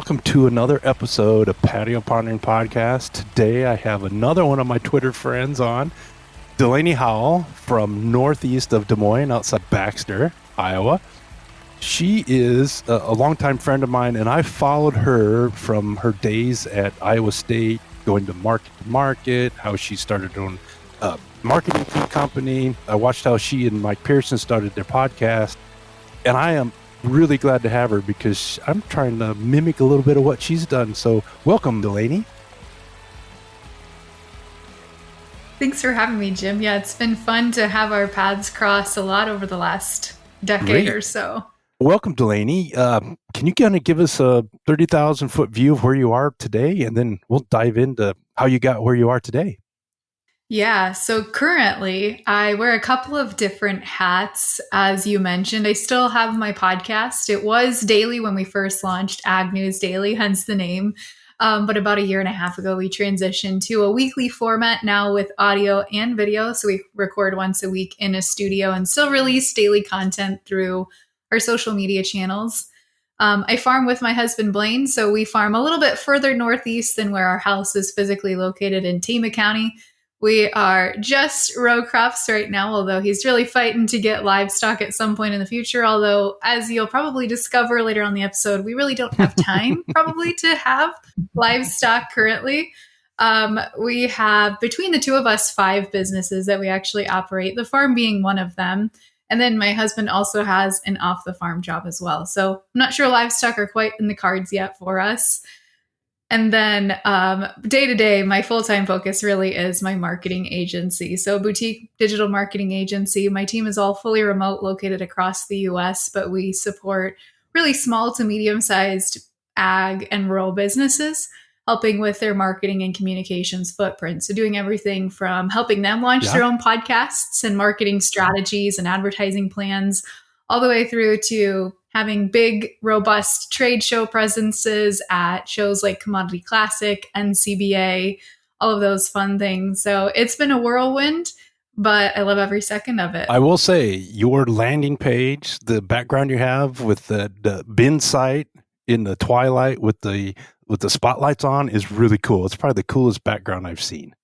welcome to another episode of Patio Pondering Podcast. Today I have another one of my Twitter friends on, Delaney Howell from northeast of Des Moines, outside Baxter, Iowa. She is a longtime friend of mine, and I followed her from her days at Iowa State, going to market, how she started her own marketing company. I watched how she and Mike Pearson started their podcast, and I am really glad to have her because I'm trying to mimic a little bit of what she's done. So welcome, Delaney. Thanks for having me, Jim. Yeah, it's been fun to have our paths cross a lot over the last decade or so. Welcome, Delaney. Can you kind of give us a 30,000 foot view of where you are today? And then we'll dive into how you got where you are today. Yeah, so currently I wear a couple of different hats. As you mentioned, I still have my podcast. It was daily when we first launched Ag News Daily, hence the name. But about a year and a half ago, we transitioned to a weekly format now with audio and video. So we record once a week in a studio and still release daily content through our social media channels. I farm with my husband, Blaine. So we farm a little bit further northeast than where our house is physically located in Tama County. We are just row crops right now, although he's really fighting to get livestock at some point in the future. Although, as you'll probably discover later on the episode, we really don't have time probably to have livestock currently. We have, between the two of us, 5 businesses that we actually operate, the farm being one of them. And then my husband also has an off-the-farm job as well. So I'm not sure livestock are quite in the cards yet for us. And then day to day, my full-time focus really is my marketing agency. So boutique digital marketing agency. My team is all fully remote, located across the US, but we support really small to medium-sized ag and rural businesses, helping with their marketing and communications footprint. So doing everything from helping them launch their own podcasts and marketing strategies and advertising plans, all the way through to having big, robust trade show presences at shows like Commodity Classic, NCBA, all of those fun things. So it's been a whirlwind, but I love every second of it. I will say your landing page, the background you have with the bin site in the twilight with the spotlights on is really cool. It's probably the coolest background I've seen.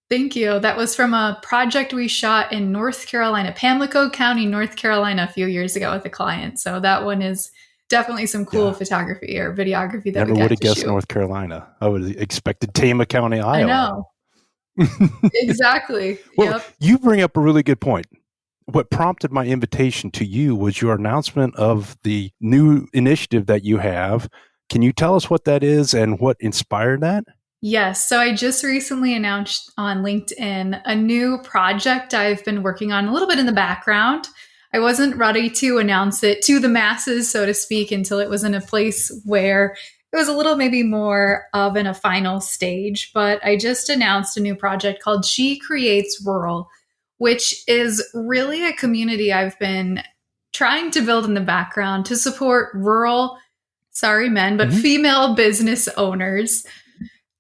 Thank you. That was from a project we shot in North Carolina, Pamlico County, North Carolina, a few years ago with a client. So that one is definitely some cool photography or videography that Never would have guessed North Carolina. I would have expected Tama County, Iowa. I know. Exactly. Well, yep. You bring up a really good point. What prompted my invitation to you was your announcement of the new initiative that you have. Can you tell us what that is and what inspired that? Yes. So I just recently announced on LinkedIn a new project I've been working on a little bit in the background. I wasn't ready to announce it to the masses, so to speak, until it was in a place where it was a little maybe more of in a final stage. But I just announced a new project called She Creates Rural, which is really a community I've been trying to build in the background to support rural, female business owners,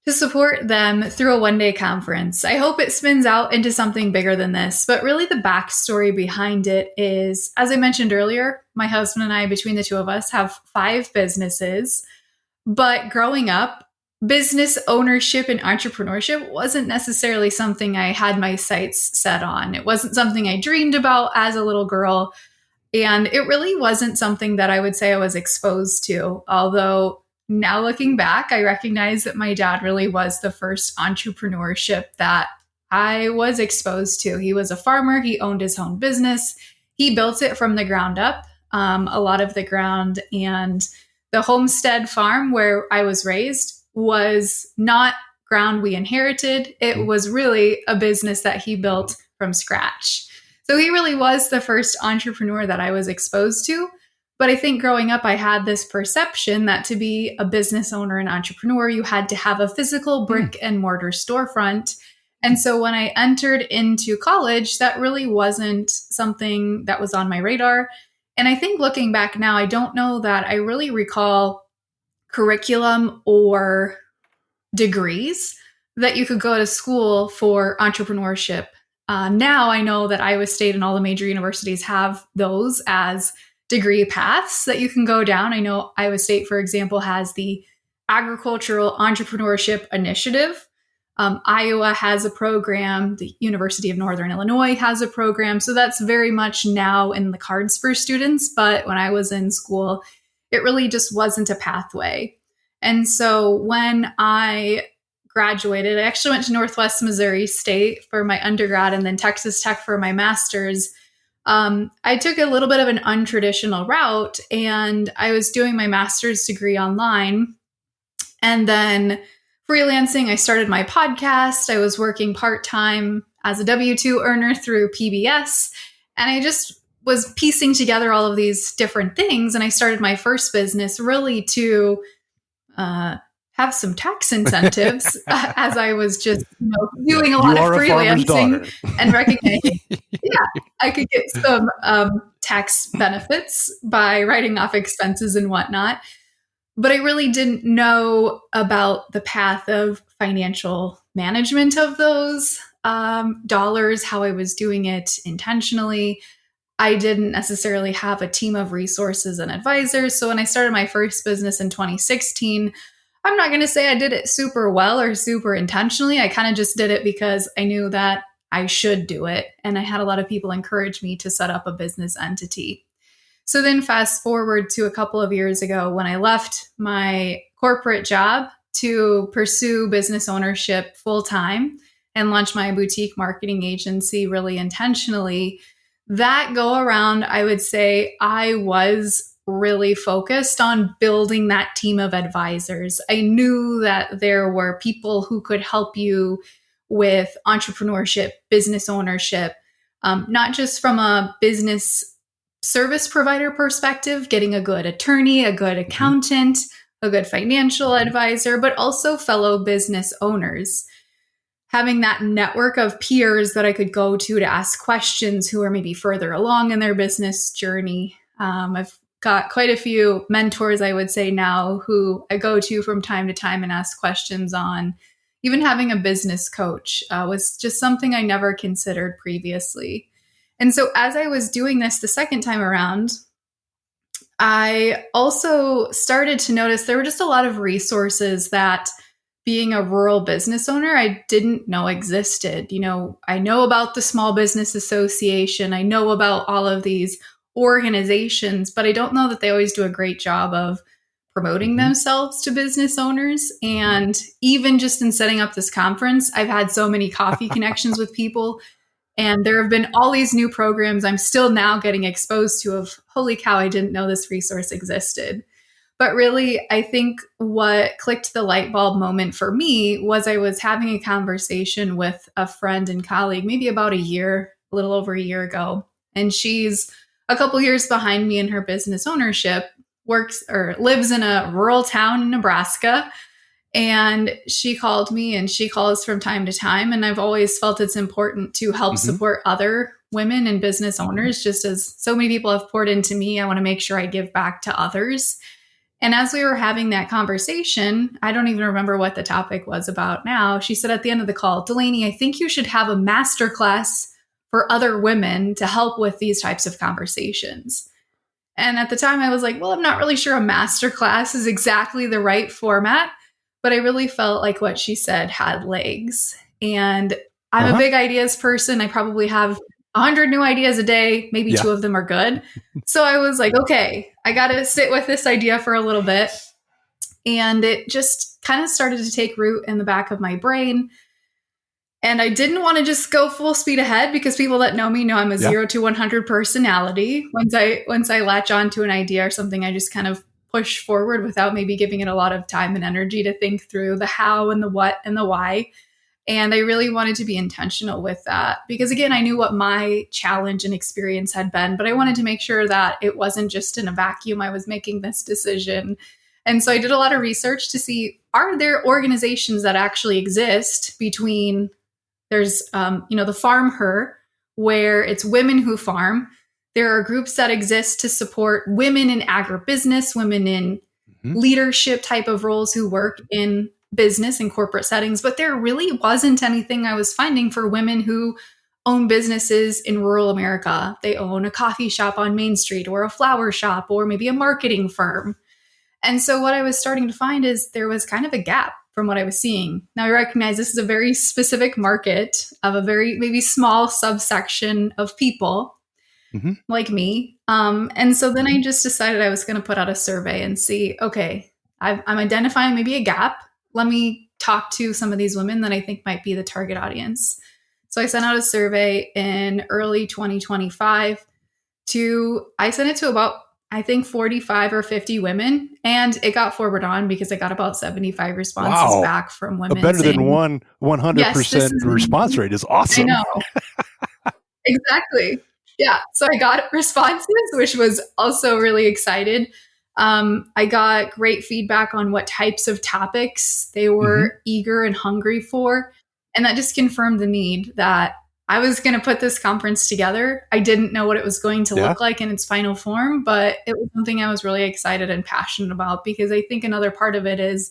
to support them through a one-day conference. I hope it spins out into something bigger than this, but really the backstory behind it is, as I mentioned earlier, my husband and I, between the two of us, have 5 businesses, but growing up, business ownership and entrepreneurship wasn't necessarily something I had my sights set on. It wasn't something I dreamed about as a little girl, and it really wasn't something that I would say I was exposed to, although now looking back, I recognize that my dad really was the first entrepreneurship that I was exposed to. He was a farmer. He owned his own business. He built it from the ground up, a lot of the ground. And the homestead farm where I was raised was not ground we inherited. It was really a business that he built from scratch. So he really was the first entrepreneur that I was exposed to. But I think growing up, I had this perception that to be a business owner and entrepreneur, you had to have a physical brick and mortar storefront. And so when I entered into college, that really wasn't something that was on my radar. And I think looking back now, I don't know that I really recall curriculum or degrees that you could go to school for entrepreneurship. Now I know that Iowa State and all the major universities have those as degree paths that you can go down. I know Iowa State, for example, has the Agricultural Entrepreneurship Initiative. Iowa has a program. The University of Northern Illinois has a program. So that's very much now in the cards for students. But when I was in school, it really just wasn't a pathway. And so when I graduated, I actually went to Northwest Missouri State for my undergrad and then Texas Tech for my master's. I took a little bit of an untraditional route, and I was doing my master's degree online. And then freelancing, I started my podcast. I was working part-time as a W-2 earner through PBS. And I just was piecing together all of these different things. And I started my first business really to have some tax incentives as I was just doing a lot of freelancing and recognizing, I could get some tax benefits by writing off expenses and whatnot. But I really didn't know about the path of financial management of those dollars, how I was doing it intentionally. I didn't necessarily have a team of resources and advisors. So when I started my first business in 2016, I'm not going to say I did it super well or super intentionally. I kind of just did it because I knew that I should do it. And I had a lot of people encourage me to set up a business entity. So then fast forward to a couple of years ago when I left my corporate job to pursue business ownership full time and launch my boutique marketing agency really intentionally. That go around, I would say I was really focused on building that team of advisors. I knew that there were people who could help you with entrepreneurship, business ownership, not just from a business service provider perspective, getting a good attorney, a good accountant, a good financial advisor, but also fellow business owners. Having that network of peers that I could go to ask questions who are maybe further along in their business journey. I've got quite a few mentors, I would say now, who I go to from time to time and ask questions on. Even having a business coach was just something I never considered previously. And so as I was doing this the second time around, I also started to notice there were just a lot of resources that being a rural business owner, I didn't know existed. I know about the Small Business Association. I know about all of these organizations, but I don't know that they always do a great job of promoting themselves to business owners. And even just in setting up this conference, I've had so many coffee connections with people. And there have been all these new programs I'm still now getting exposed to of, holy cow, I didn't know this resource existed. But really, I think what clicked the light bulb moment for me was I was having a conversation with a friend and colleague, maybe about a little over a year ago. And she's a couple years behind me in her business ownership, works or lives in a rural town in Nebraska. And she called me, and she calls from time to time. And I've always felt it's important to help support other women and business owners, just as so many people have poured into me. I want to make sure I give back to others. And as we were having that conversation, I don't even remember what the topic was about now. She said at the end of the call, Delaney, I think you should have a masterclass for other women to help with these types of conversations. And at the time I was like, well, I'm not really sure a masterclass is exactly the right format, but I really felt like what she said had legs. And I'm a big ideas person. I probably have 100 new ideas a day. Maybe 2 of them are good. So I was like, okay, I got to sit with this idea for a little bit. And it just kind of started to take root in the back of my brain. And I didn't want to just go full speed ahead, because people that know me know I'm a 0 to 100 personality. Once I latch onto an idea or something, I just kind of push forward without maybe giving it a lot of time and energy to think through the how and the what and the why. And I really wanted to be intentional with that, because again, I knew what my challenge and experience had been, but I wanted to make sure that it wasn't just in a vacuum. I was making this decision. And so I did a lot of research to see, are there organizations that actually exist between, there's, the Farm Her, where it's women who farm. There are groups that exist to support women in agribusiness, women in leadership type of roles who work in business and corporate settings. But there really wasn't anything I was finding for women who own businesses in rural America. They own a coffee shop on Main Street or a flower shop or maybe a marketing firm. And so what I was starting to find is there was kind of a gap from what I was seeing. Now I recognize this is a very specific market of a very maybe small subsection of people like me. And so then I just decided I was going to put out a survey and see, okay, I'm identifying maybe a gap. Let me talk to some of these women that I think might be the target audience. So I sent out a survey in early 2025 I sent it to about, I think 45 or 50 women, and it got forwarded on because I got about 75 responses back from women. Better than 100% yes, response rate is awesome. I know. Exactly. Yeah. So I got responses, which was also really excited. I got great feedback on what types of topics they were eager and hungry for. And that just confirmed the need that I was going to put this conference together. I didn't know what it was going to look like in its final form, but it was something I was really excited and passionate about, because I think another part of it is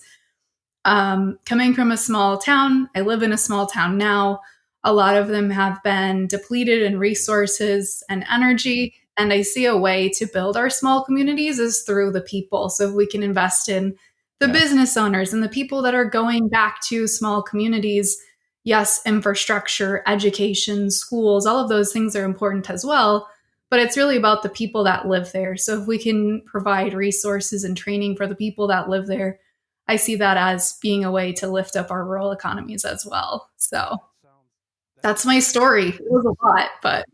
coming from a small town. I live in a small town now. A lot of them have been depleted in resources and energy. And I see a way to build our small communities is through the people. So if we can invest in the business owners and the people that are going back to small communities, yes, infrastructure, education, schools, all of those things are important as well. But it's really about the people that live there. So if we can provide resources and training for the people that live there, I see that as being a way to lift up our rural economies as well. So that's my story. It was a lot, but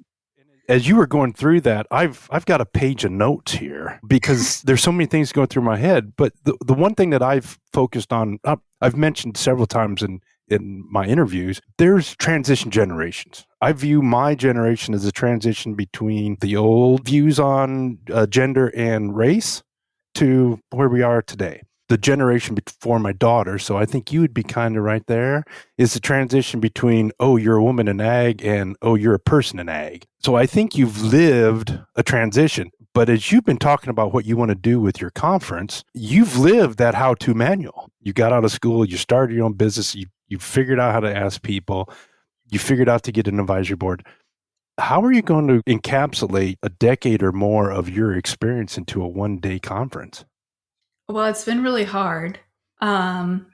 as you were going through that, I've got a page of notes here because there's so many things going through my head. But the one thing that I've focused on, I've mentioned several times in my interviews, there's transition generations. I view my generation as a transition between the old views on gender and race to where we are today. The generation before my daughter, so I think you would be kind of right there, is the transition between, oh, you're a woman in ag and, oh, you're a person in ag. So I think you've lived a transition. But as you've been talking about what you want to do with your conference, you've lived that how-to manual. You got out of school, you started your own business, you figured out how to ask people, you figured out to get an advisory board. How are you going to encapsulate a decade or more of your experience into a one-day conference? Well, it's been really hard to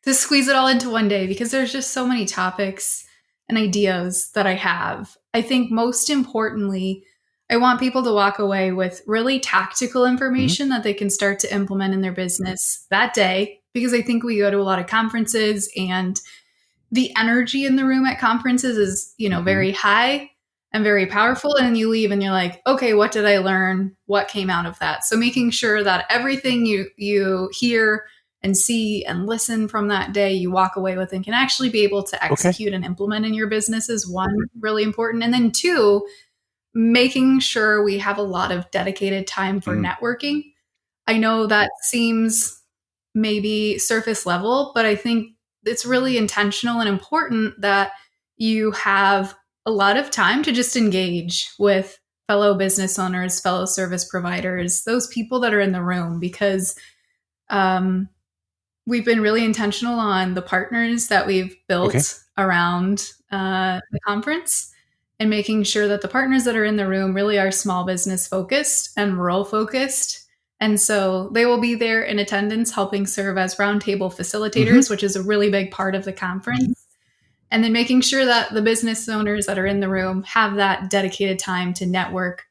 squeeze it all into one day because there's just so many topics and ideas that I have. I think most importantly, I want people to walk away with really tactical information that they can start to implement in their business that day, because I think we go to a lot of conferences and the energy in the room at conferences is, very high and very powerful. And then you leave and you're like, okay, what did I learn? What came out of that? So making sure that everything you hear and see and listen from that day, you walk away with and can actually be able to execute and implement in your business is one, really important. And then two, making sure we have a lot of dedicated time for networking. I know that seems maybe surface level, but I think it's really intentional and important that you have a lot of time to just engage with fellow business owners, fellow service providers, those people that are in the room, because we've been really intentional on the partners that we've built around the conference and making sure that the partners that are in the room really are small business focused and rural focused. And so they will be there in attendance, helping serve as roundtable facilitators, which is a really big part of the conference. And then making sure that the business owners that are in the room have that dedicated time to network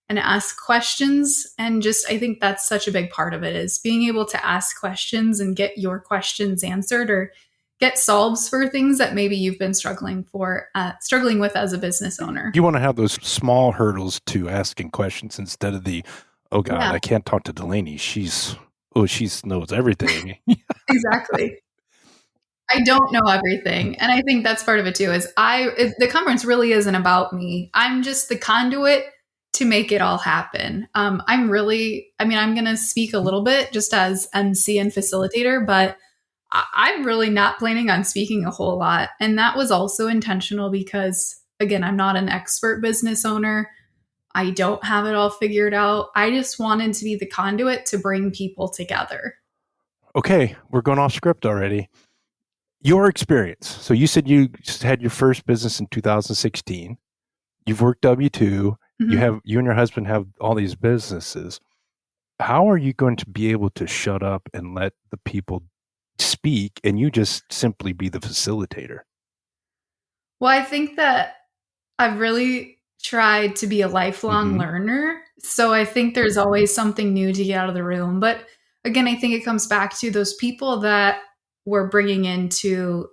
and ask questions. And just, I think that's such a big part of it, is being able to ask questions and get your questions answered or get solves for things that maybe you've been struggling with as a business owner. You want to have those small hurdles to asking questions instead of the, oh God, I can't talk to Delaney. She knows everything. Exactly. I don't know everything. And I think that's part of it too, is the conference really isn't about me. I'm just the conduit to make it all happen. I'm going to speak a little bit just as MC and facilitator, but I'm really not planning on speaking a whole lot. And that was also intentional because, again, I'm not an expert business owner. I don't have it all figured out. I just wanted to be the conduit to bring people together. Okay, we're going off script already. your experience. So you said you had your first business in 2016. You've worked W-2. Mhm. You and your husband have all these businesses. How are you going to be able to shut up and let the people speak and you just simply be the facilitator? Well, I think that I've really tried to be a lifelong Mm-hmm. learner. So I think there's always something new to get out of the room. But again, I think it comes back to those people that we're bringing into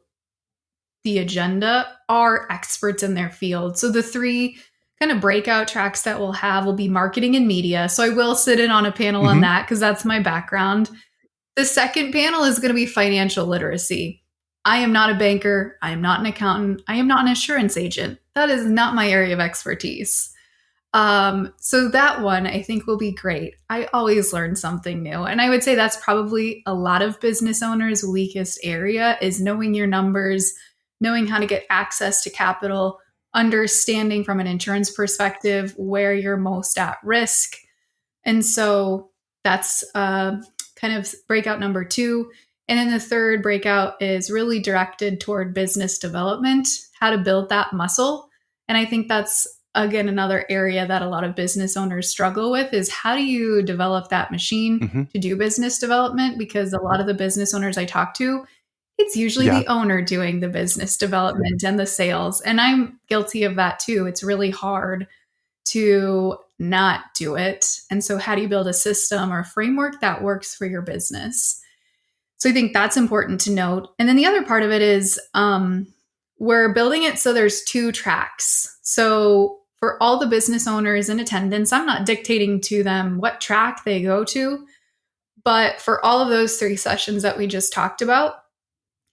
the agenda are experts in their field. So the three kind of breakout tracks that we'll have will be marketing and media. So I will sit in on a panel on Mm-hmm. that because that's my background. The second panel is going to be financial literacy. I am not a banker. I am not an accountant. I am not an insurance agent. That is not my area of expertise. So that one I think will be great. I always learn something new. And I would say that's probably a lot of business owners' weakest area is knowing your numbers, knowing how to get access to capital, understanding from an insurance perspective where you're most at risk. And so that's kind of breakout number two. And then the third breakout is really directed toward business development, how to build that muscle. And I think that's, again, another area that a lot of business owners struggle with is how do you develop that machine Mm-hmm. to do business development? Because a lot of the business owners I talk to, it's usually Yeah. the owner doing the business development and the sales. And I'm guilty of that too. It's really hard to not do it. And so, how do you build a system or a framework that works for your business? So, I think that's important to note. And then the other part of it is we're building it so there's two tracks. So, for all the business owners in attendance, I'm not dictating to them what track they go to. But for all of those three sessions that we just talked about,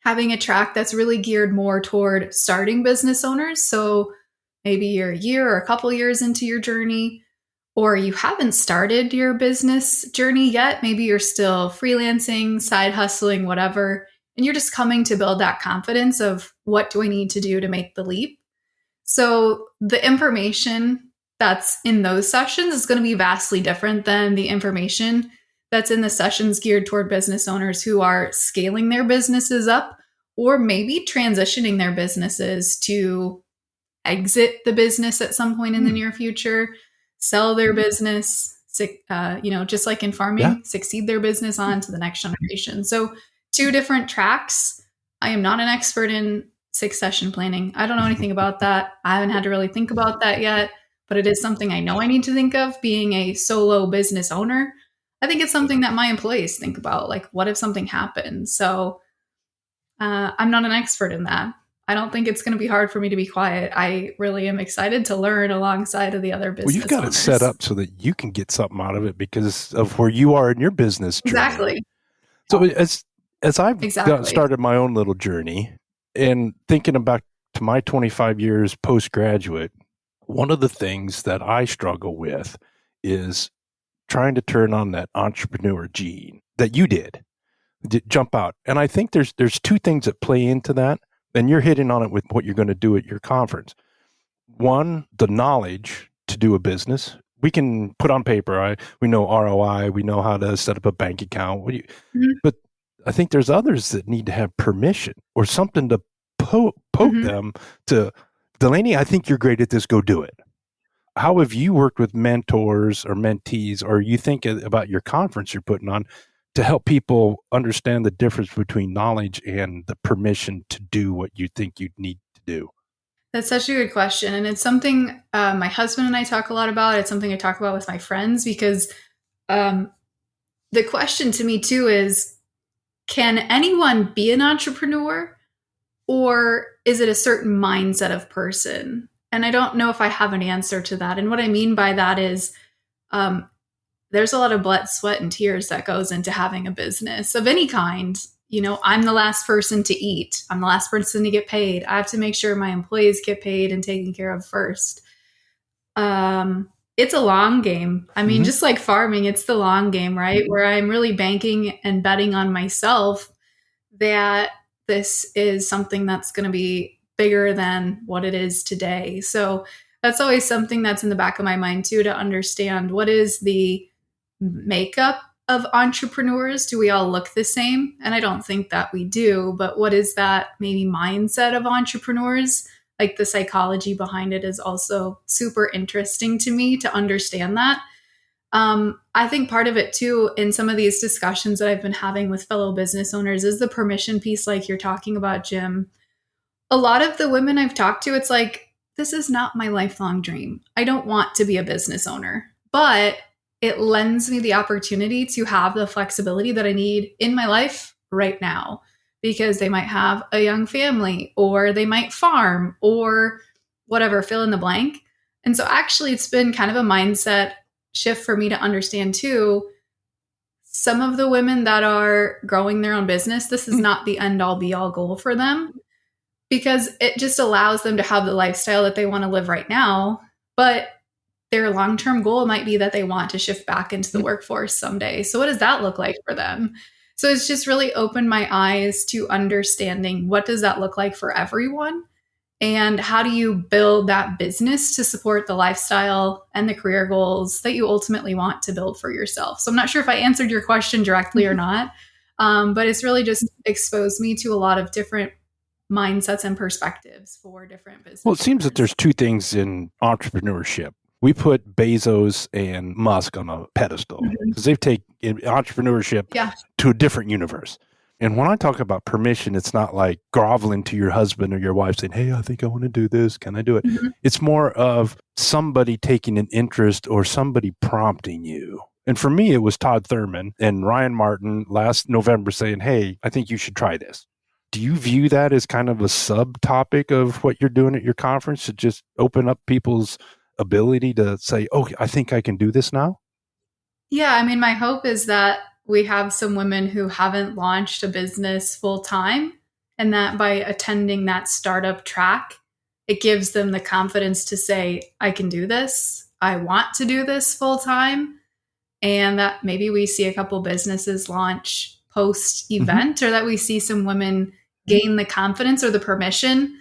having a track that's really geared more toward starting business owners. So, maybe you're a year or a couple years into your journey, or you haven't started your business journey yet. Maybe you're still freelancing, side hustling, whatever, and you're just coming to build that confidence of what do I need to do to make the leap. So the information that's in those sessions is going to be vastly different than the information that's in the sessions geared toward business owners who are scaling their businesses up or maybe transitioning their businesses to exit the business at some point in the Hmm. near future, sell their business, just like in Yeah. farming, succeed their business on to the next generation. So, two different tracks. I am not an expert in succession planning. I don't know anything about that. I haven't had to really think about that yet, but it is something I know I need to think of being a solo business owner. I think it's something that my employees think about. Like, what if something happens? So, I'm not an expert in that. I don't think it's going to be hard for me to be quiet. I really am excited to learn alongside of the other Well, you've business got it set owners. up so that you can get something out of it because of where you are in your business journey. Exactly. So as I've Exactly. started my own little journey and thinking about to my 25 years postgraduate, one of the things that I struggle with is trying to turn on that entrepreneur gene that you did jump out. And I think there's two things that play into that, and you're hitting on it with what you're going to do at your conference. One, the knowledge to do a business. We can put on paper. We know ROI. We know how to set up a bank account. Mhm. But I think there's others that need to have permission or something to poke Mhm. them to, Delaney, I think you're great at this. Go do it. How have you worked with mentors or mentees, or you think about your conference you're putting on to help people understand the difference between knowledge and the permission to do what you think you need to do? That's such a good question. And it's something my husband and I talk a lot about. It's something I talk about with my friends because um, the question to me, too, is can anyone be an entrepreneur or is it a certain mindset of person? And I don't know if I have an answer to that. And what I mean by that is um, there's a lot of blood, sweat, and tears that goes into having a business of any kind. You know, I'm the last person to eat. I'm the last person to get paid. I have to make sure my employees get paid and taken care of first. It's a long game. I mean, Mm-hmm. just like farming, it's the long game, right? Where I'm really banking and betting on myself that this is something that's going to be bigger than what it is today. So that's always something that's in the back of my mind too to understand what is the makeup of entrepreneurs? Do we all look the same? And I don't think that we do, but what is that maybe mindset of entrepreneurs? Like the psychology behind it is also super interesting to me to understand that. I think part of it too, in some of these discussions that I've been having with fellow business owners, is the permission piece, like you're talking about, Jim. A lot of the women I've talked to, it's like, this is not my lifelong dream. I don't want to be a business owner, but it lends me the opportunity to have the flexibility that I need in my life right now, because they might have a young family or they might farm or whatever, fill in the blank. And so actually it's been kind of a mindset shift for me to understand too, some of the women that are growing their own business, this is not the end all be all goal for them, because it just allows them to have the lifestyle that they want to live right now. But their long-term goal might be that they want to shift back into the workforce someday. So what does that look like for them? So it's just really opened my eyes to understanding what does that look like for everyone? And how do you build that business to support the lifestyle and the career goals that you ultimately want to build for yourself? So I'm not sure if I answered your question directly or not, but it's really just exposed me to a lot of different mindsets and perspectives for different businesses. Well, it seems that there's two things in entrepreneurship. We put Bezos and Musk on a pedestal because they've taken entrepreneurship to a different universe. And when I talk about permission, it's not like groveling to your husband or your wife saying, hey, I think I want to do this. Can I do it? It's more of somebody taking an interest or somebody prompting you. And for me, it was Todd Thurman and Ryan Martin last November saying, hey, I think you should try this. Do you view that as kind of a subtopic of what you're doing at your conference, to just open up people's ability to say, oh, I think I can do this now? Yeah, I mean, my hope is that we have some women who haven't launched a business full time, and that by attending that startup track, it gives them the confidence to say, I can do this. I want to do this full time. And that maybe we see a couple businesses launch post event, or that we see some women gain the confidence or the permission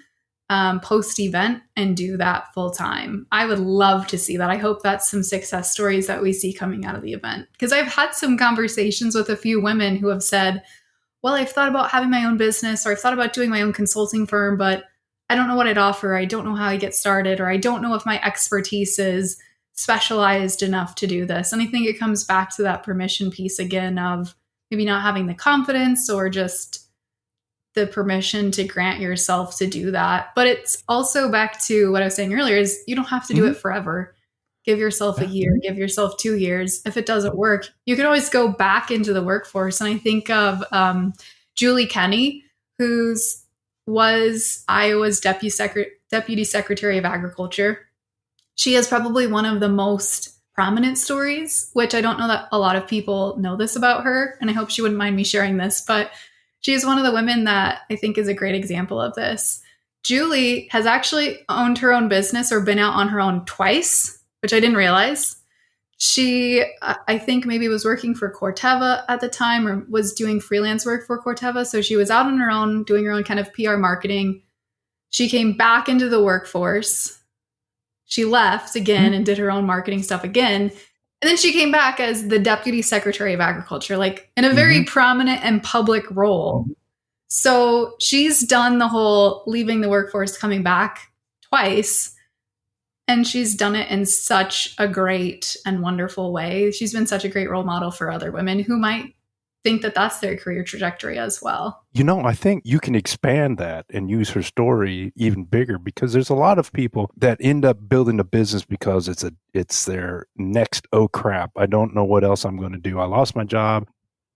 post event and do that full time. I would love to see that. I hope that's some success stories that we see coming out of the event, because I've had some conversations with a few women who have said, well, I've thought about having my own business, or I've thought about doing my own consulting firm, but I don't know what I'd offer. I don't know how I get started, or I don't know if my expertise is specialized enough to do this. And I think it comes back to that permission piece again of maybe not having the confidence or just the permission to grant yourself to do that. But it's also back to what I was saying earlier, is you don't have to do it forever. Give yourself a year, give yourself 2 years. If it doesn't work, you can always go back into the workforce. And I think of Julie Kenny, was Iowa's Deputy Secretary of Agriculture. She has probably one of the most prominent stories, which I don't know that a lot of people know this about her. And I hope she wouldn't mind me sharing this, but she is one of the women that I think is a great example of this. Julie has actually owned her own business or been out on her own twice, which I didn't realize. She, I think, maybe was working for Corteva at the time, or was doing freelance work for Corteva. So she was out on her own, doing her own kind of PR marketing. She came back into the workforce. She left again and did her own marketing stuff again. And then she came back as the Deputy Secretary of Agriculture, like in a very prominent and public role. So she's done the whole leaving the workforce, coming back twice. And she's done it in such a great and wonderful way. She's been such a great role model for other women who might think that that's their career trajectory as well. You know, I think you can expand that and use her story even bigger, because there's a lot of people that end up building a business because it's their next, oh crap, I don't know what else I'm going to do. I lost my job.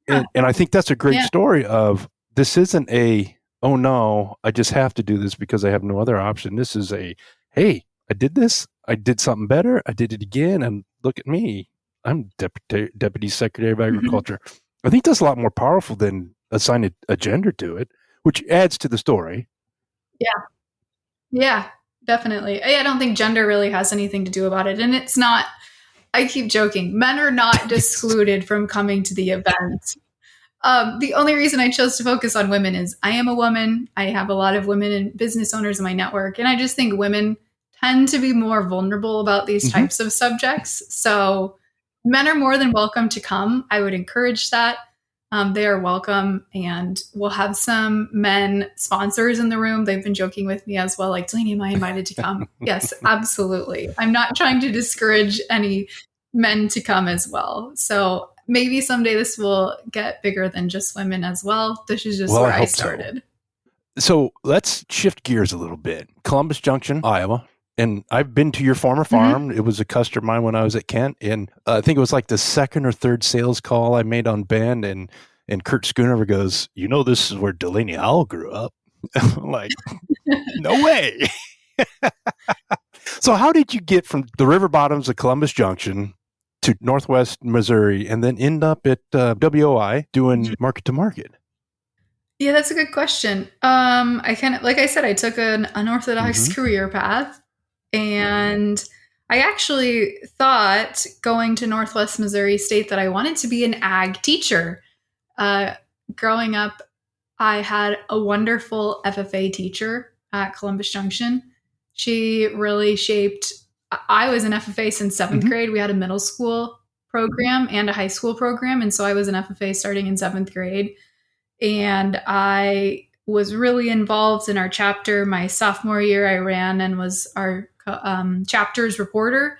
And I think that's a great story of, this isn't a, oh no, I just have to do this because I have no other option. This is a, hey, I did this. I did something better. I did it again. And look at me. I'm Deputy Secretary of Agriculture. I think that's a lot more powerful than assigning a gender to it, which adds to the story. Yeah, definitely. I don't think gender really has anything to do about it. And it's not, I keep joking, men are not excluded from coming to the event. The only reason I chose to focus on women is I am a woman. I have a lot of women and business owners in my network. And I just think women tend to be more vulnerable about these types of subjects. So men are more than welcome to come. I would encourage that. They are welcome, and we'll have some men sponsors in the room. They've been joking with me as well, like, Delaney, am I invited to come? Yes, absolutely. I'm not trying to discourage any men to come as well. So maybe someday this will get bigger than just women as well. This is just where I started. So let's shift gears a little bit. Columbus Junction, Iowa. And I've been to your former farm. It was a customer of mine when I was at Kent. And I think it was like the second or third sales call I made on Ben. And Kurt Schoonover goes, this is where Delaney Howell grew up. I'm like, no way. So how did you get from the river bottoms of Columbus Junction to Northwest Missouri and then end up at WOI doing market to market? Yeah, that's a good question. I kind of, like I said, I took an unorthodox career path. And I actually thought going to Northwest Missouri State that I wanted to be an ag teacher. Growing up, I had a wonderful FFA teacher at Columbus Junction. She really shaped, I was an FFA since seventh grade. We had a middle school program and a high school program. And so I was an FFA starting in seventh grade. And I was really involved in our chapter. My sophomore year, I ran and was our chapter's reporter.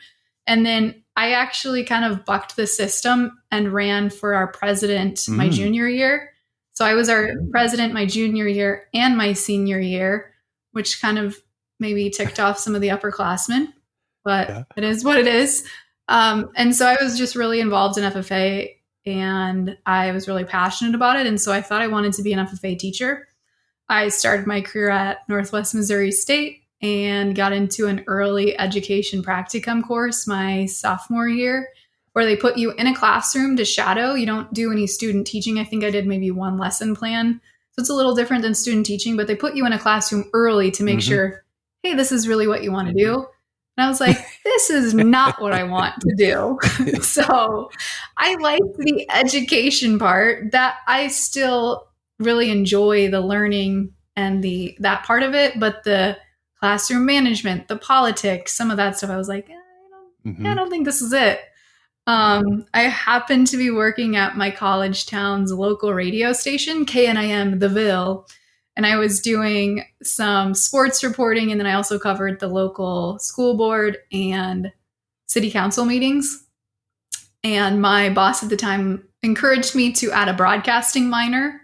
And then I actually kind of bucked the system and ran for our president my junior year. So I was our president my junior year and my senior year, which kind of maybe ticked off some of the upperclassmen, but it is what it is. And so I was just really involved in FFA, and I was really passionate about it. And so I thought I wanted to be an FFA teacher. I started my career at Northwest Missouri State and got into an early education practicum course my sophomore year, where they put you in a classroom to shadow. You don't do any student teaching. I think I did maybe one lesson plan. So it's a little different than student teaching, but they put you in a classroom early to make sure, hey, this is really what you want to do. And I was like, this is not what I want to do. So I liked the education part. That I still really enjoy the learning and that part of it, but the classroom management, the politics, some of that stuff, I was like, I don't think this is it. I happened to be working at my college town's local radio station, KNIM The Ville, and I was doing some sports reporting, and then I also covered the local school board and city council meetings. And my boss at the time encouraged me to add a broadcasting minor.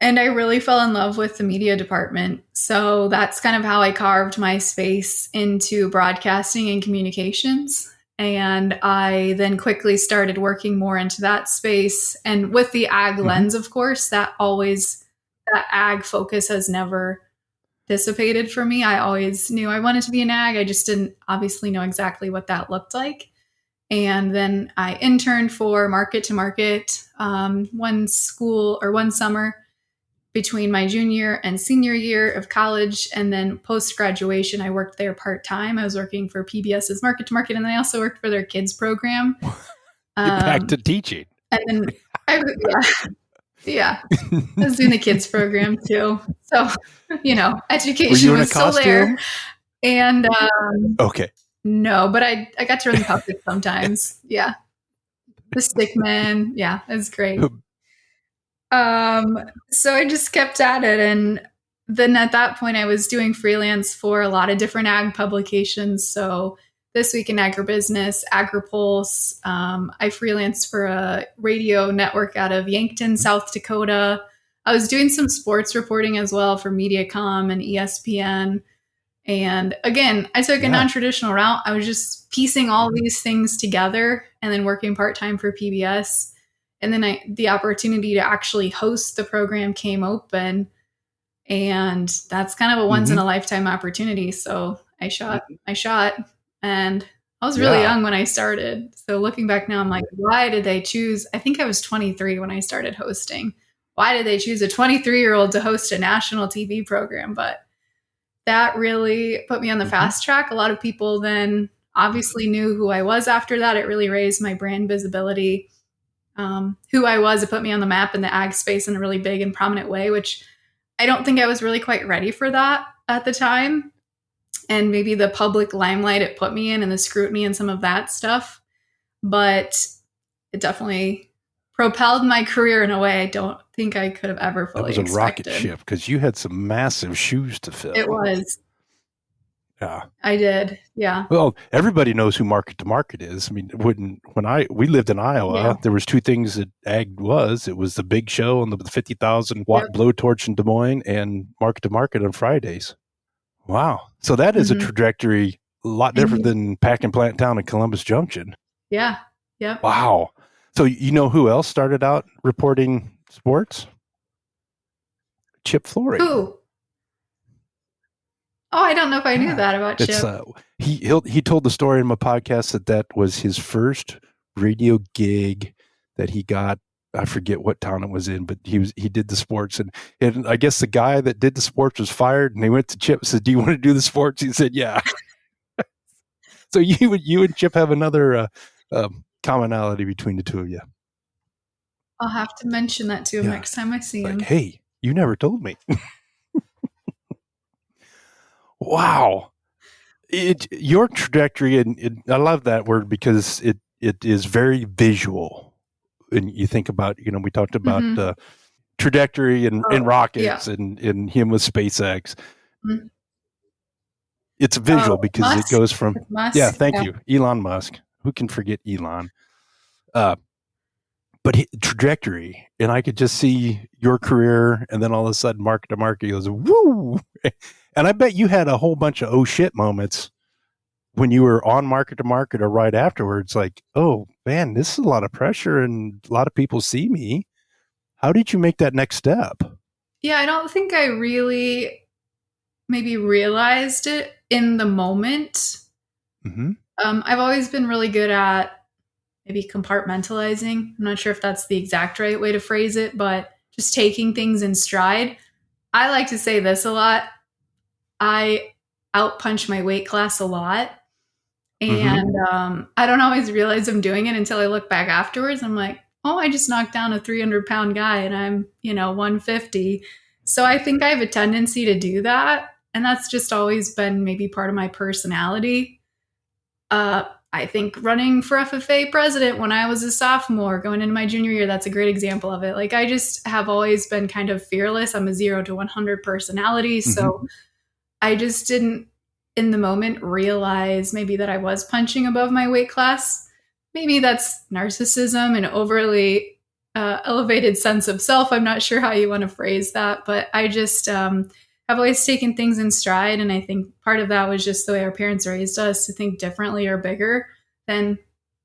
And I really fell in love with the media department. So that's kind of how I carved my space into broadcasting and communications. And I then quickly started working more into that space. And with the ag lens, of course, that ag focus has never dissipated for me. I always knew I wanted to be an ag. I just didn't obviously know exactly what that looked like. And then I interned for market to market one summer between my junior and senior year of college. And then post-graduation, I worked there part-time. I was working for PBS's Market to Market, and then I also worked for their kids program. Back to teaching. And then, I was doing the kids program too. So, education was still there. And okay. No, but I got to run the puppet sometimes. Yeah. The stick man. Yeah, it was great. So I just kept at it. And then at that point, I was doing freelance for a lot of different ag publications. So This Week in Agribusiness, AgriPulse. I freelanced for a radio network out of Yankton, South Dakota. I was doing some sports reporting as well for Mediacom and ESPN. And again, I took a non-traditional route. I was just piecing all these things together and then working part-time for PBS. And then the opportunity to actually host the program came open. And that's kind of a once in a lifetime opportunity. So I shot. And I was really young when I started. So looking back now, I'm like, why did they choose? I think I was 23 when I started hosting. Why did they choose a 23-year-old to host a national TV program? But that really put me on the fast track. A lot of people then obviously knew who I was after that. It really raised my brand visibility. Who I was, it put me on the map in the ag space in a really big and prominent way, which I don't think I was really quite ready for that at the time. And maybe the public limelight it put me in and the scrutiny and some of that stuff. but it definitely propelled my career in a way I don't think I could have ever That fully was a rocket expected. ship because you had some massive shoes to fill. It was. Yeah. I did. Yeah. Well, everybody knows who Market to Market is. I mean, we lived in Iowa, there was two things that ag was. It was the big show on the 50,000-watt blowtorch in Des Moines and Market to Market on Fridays. Wow. So that is a trajectory a lot different than Pack and Plant Town in Columbus Junction. Yeah. Yep. Wow. So you know who else started out reporting sports? Chip Flory. Who? Oh, I don't know if I knew that about Chip. He told the story in my podcast that was his first radio gig that he got. I forget what town it was in, but he did the sports, and I guess the guy that did the sports was fired, and they went to Chip and said, "Do you want to do the sports?" He said, "Yeah." So you and Chip have another commonality between the two of you. I'll have to mention that to him next time I see him. Hey, you never told me. Wow. Your trajectory, and I love that word because it is very visual. And you think about, we talked about trajectory and rockets and him with SpaceX. Mm-hmm. It's visual because Musk. It goes from, Musk. Thank you, Elon Musk. Who can forget Elon? But trajectory, and I could just see your career, and then all of a sudden, Market to Market goes, woo! And I bet you had a whole bunch of oh shit moments when you were on Market to Market or right afterwards, like, oh man, this is a lot of pressure and a lot of people see me. How did you make that next step? Yeah, I don't think I really maybe realized it in the moment. Mm-hmm. I've always been really good at maybe compartmentalizing. I'm not sure if that's the exact right way to phrase it, but just taking things in stride. I like to say this a lot. I outpunch my weight class a lot. And I don't always realize I'm doing it until I look back afterwards. I'm like, oh, I just knocked down a 300-pound guy and I'm, 150. So I think I have a tendency to do that. And that's just always been maybe part of my personality. I think running for FFA president when I was a sophomore going into my junior year, that's a great example of it. Like I just have always been kind of fearless. I'm a 0 to 100 personality. So I just didn't in the moment realize maybe that I was punching above my weight class. Maybe that's narcissism and overly elevated sense of self. I'm not sure how you want to phrase that, but I just have always taken things in stride. And I think part of that was just the way our parents raised us to think differently or bigger than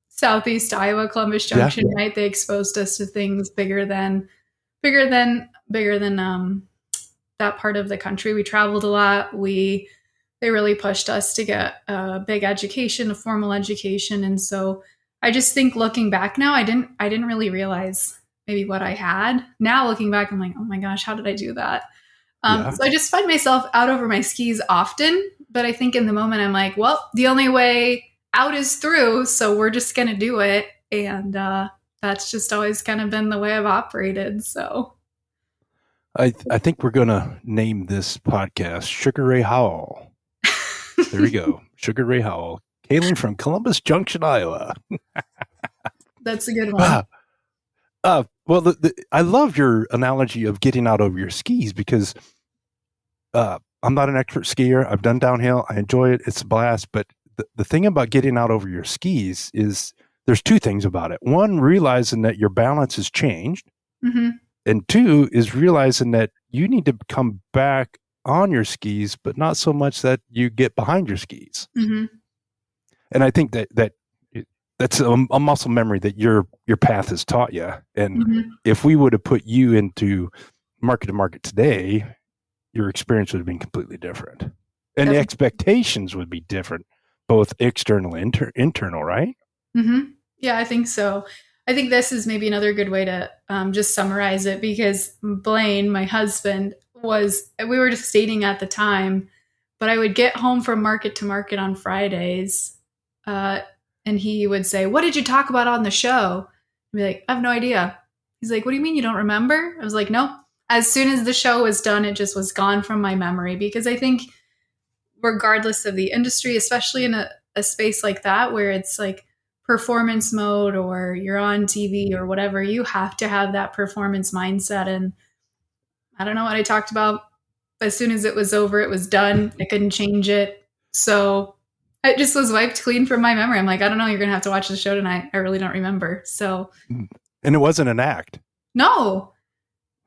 Southeast Iowa, Columbus Junction, right? They exposed us to things bigger than that part of the country. We traveled a lot. They really pushed us to get a big education, a formal education. And so I just think looking back now, I didn't really realize maybe what I had. Now looking back, I'm like, oh my gosh, how did I do that? So I just find myself out over my skis often, but I think in the moment I'm like, well, the only way out is through. So we're just going to do it. And that's just always kind of been the way I've operated. So I think we're going to name this podcast Sugar Ray Howell. There we go. Sugar Ray Howell, hailing from Columbus Junction, Iowa. That's a good one. Well, I love your analogy of getting out over your skis because I'm not an expert skier. I've done downhill. I enjoy it. It's a blast. But the thing about getting out over your skis is there's two things about it. One, realizing that your balance has changed. Mm-hmm. And two is realizing that you need to come back on your skis, but not so much that you get behind your skis. Mm-hmm. And I think that's a muscle memory that your path has taught you. And if we would have put you into Market to Market today, your experience would have been completely different. And the expectations would be different, both external and internal, right? Mm-hmm. Yeah, I think so. I think this is maybe another good way to just summarize it because Blaine, my husband, we were just dating at the time, but I would get home from Market to Market on Fridays and he would say, what did you talk about on the show? I'd be like, I have no idea. He's like, what do you mean you don't remember? I was like, no. As soon as the show was done, it just was gone from my memory because I think regardless of the industry, especially in a space like that where it's like performance mode or you're on TV or whatever, you have to have that performance mindset. And I don't know what I talked about. As soon as it was over, it was done. I couldn't change it. So it just was wiped clean from my memory. I'm like, I don't know. You're going to have to watch the show tonight. I really don't remember. So, And it wasn't an act. no,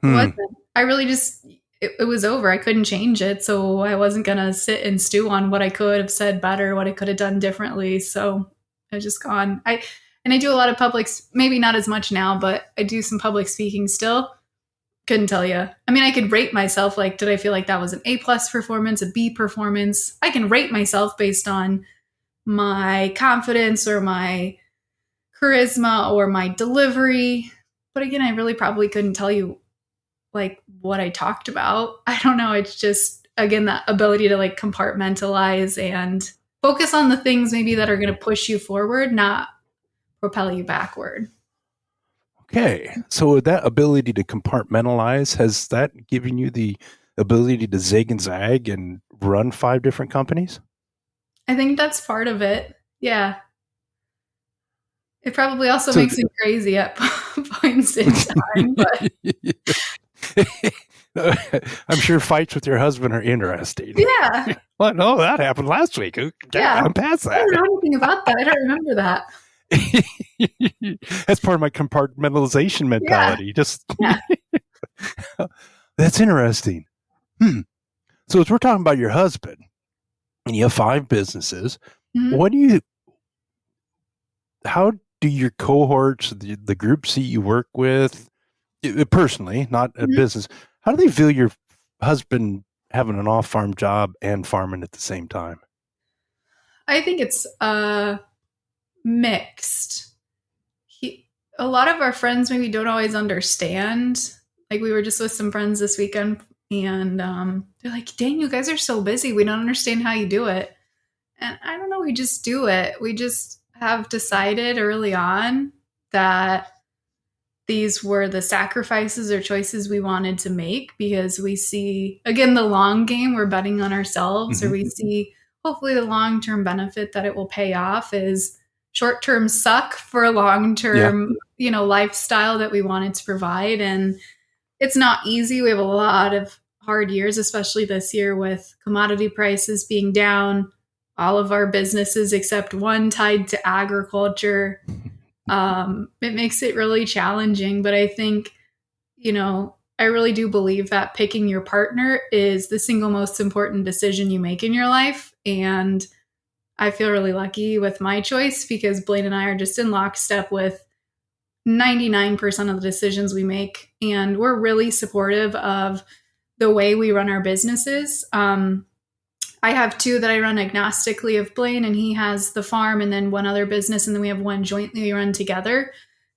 it wasn't. I really just, it was over. I couldn't change it. So I wasn't going to sit and stew on what I could have said better, what I could have done differently. So I was just gone. And I do a lot of public, maybe not as much now, but I do some public speaking still. Couldn't tell you. I mean, I could rate myself. Like, did I feel like that was an A+ performance, a B performance? I can rate myself based on my confidence or my charisma or my delivery. But again, I really probably couldn't tell you like what I talked about. I don't know. It's just, again, that ability to like compartmentalize and focus on the things maybe that are going to push you forward, not propel you backward. Okay. So that ability to compartmentalize, has that given you the ability to zig and zag and run 5 different companies? I think that's part of it. Yeah. It probably also makes me crazy at points in time. But I'm sure fights with your husband are interesting. yeah. Well, no, that happened last week. Yeah. I'm past that. I don't know anything about that. I don't remember that. That's part of my compartmentalization mentality. Yeah. That's interesting. So as we're talking about your husband, and you have 5 businesses, how do your cohorts, the groups that you work with, personally, not a business, how do they feel your husband having an off-farm job and farming at the same time? I think it's mixed. A lot of our friends maybe don't always understand. Like we were just with some friends this weekend and they're like, dang, you guys are so busy. We don't understand how you do it. And I don't know, we just do it. We just have decided early on that these were the sacrifices or choices we wanted to make because we see, again, the long game, we're betting on ourselves, or we see hopefully the long-term benefit that it will pay off is short-term suck for a long-term, lifestyle that we wanted to provide. And it's not easy. We have a lot of hard years, especially this year with commodity prices being down, all of our businesses except one tied to agriculture. It makes it really challenging, but I think, I really do believe that picking your partner is the single most important decision you make in your life. And I feel really lucky with my choice because Blaine and I are just in lockstep with 99% of the decisions we make. And we're really supportive of the way we run our businesses. I have 2 that I run agnostically of Blaine, and he has the farm and then one other business. And then we have one jointly we run together.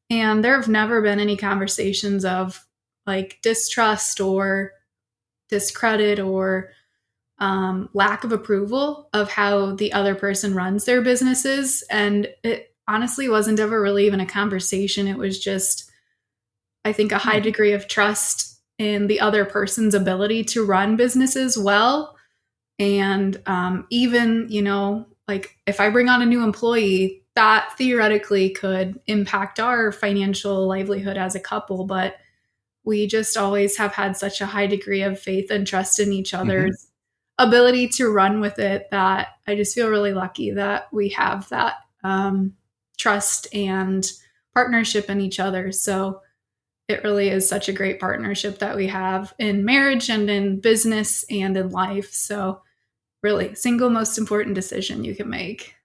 And there have never been any conversations of like distrust or discredit or lack of approval of how the other person runs their businesses. And it honestly wasn't ever really even a conversation. It was just, I think, a high degree of trust in the other person's ability to run businesses well. And even, like if I bring on a new employee, that theoretically could impact our financial livelihood as a couple. But we just always have had such a high degree of faith and trust in each other's ability to run with it that I just feel really lucky that we have that trust and partnership in each other. So it really is such a great partnership that we have in marriage and in business and in life. So really, single most important decision you can make.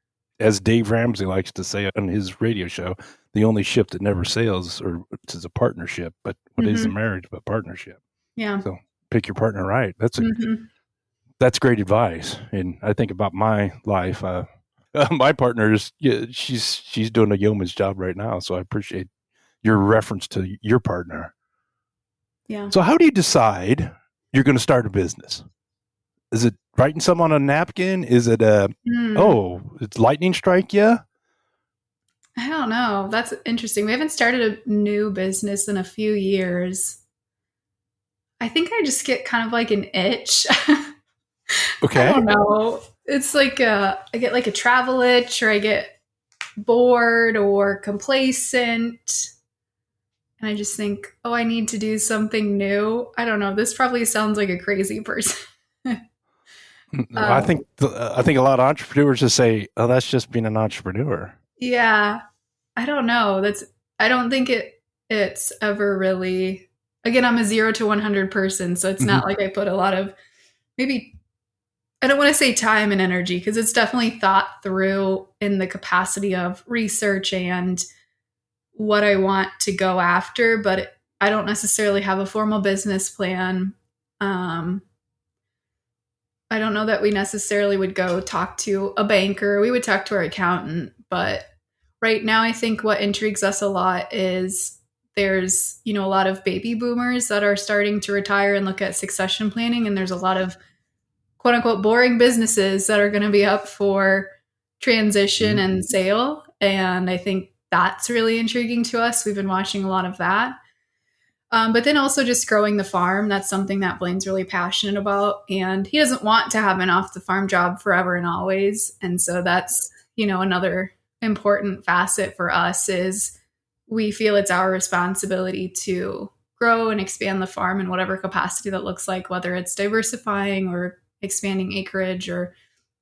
As Dave Ramsey likes to say on his radio show, the only ship that never sails is a partnership. But what is a marriage but partnership? Yeah. So pick your partner right. That's great advice. And I think about my life. My partner is she's doing a yeoman's job right now. So I appreciate your reference to your partner. Yeah. So how do you decide you're going to start a business? Is it writing something on a napkin? Is it it's lightning strike you? I don't know. That's interesting. We haven't started a new business in a few years. I think I just get kind of like an itch. Okay. I don't know. It's like I get like a travel itch, or I get bored or complacent. And I just think, oh, I need to do something new. I don't know. This probably sounds like a crazy person. I think I think a lot of entrepreneurs just say, "Oh, that's just being an entrepreneur." Yeah, I don't know. I don't think it's ever really. Again, I'm a 0 to 100 person, so it's not like I put a lot of, maybe, I don't want to say time and energy, because it's definitely thought through in the capacity of research and what I want to go after, but I don't necessarily have a formal business plan. I don't know that we necessarily would go talk to a banker. We would talk to our accountant, but right now I think what intrigues us a lot is there's, a lot of baby boomers that are starting to retire and look at succession planning, and there's a lot of quote unquote boring businesses that are going to be up for transition and sale, and I think that's really intriguing to us. We've been watching a lot of that. But then also just growing the farm. That's something that Blaine's really passionate about. And he doesn't want to have an off the farm job forever and always. And so that's, another important facet for us is we feel it's our responsibility to grow and expand the farm in whatever capacity that looks like, whether it's diversifying or expanding acreage or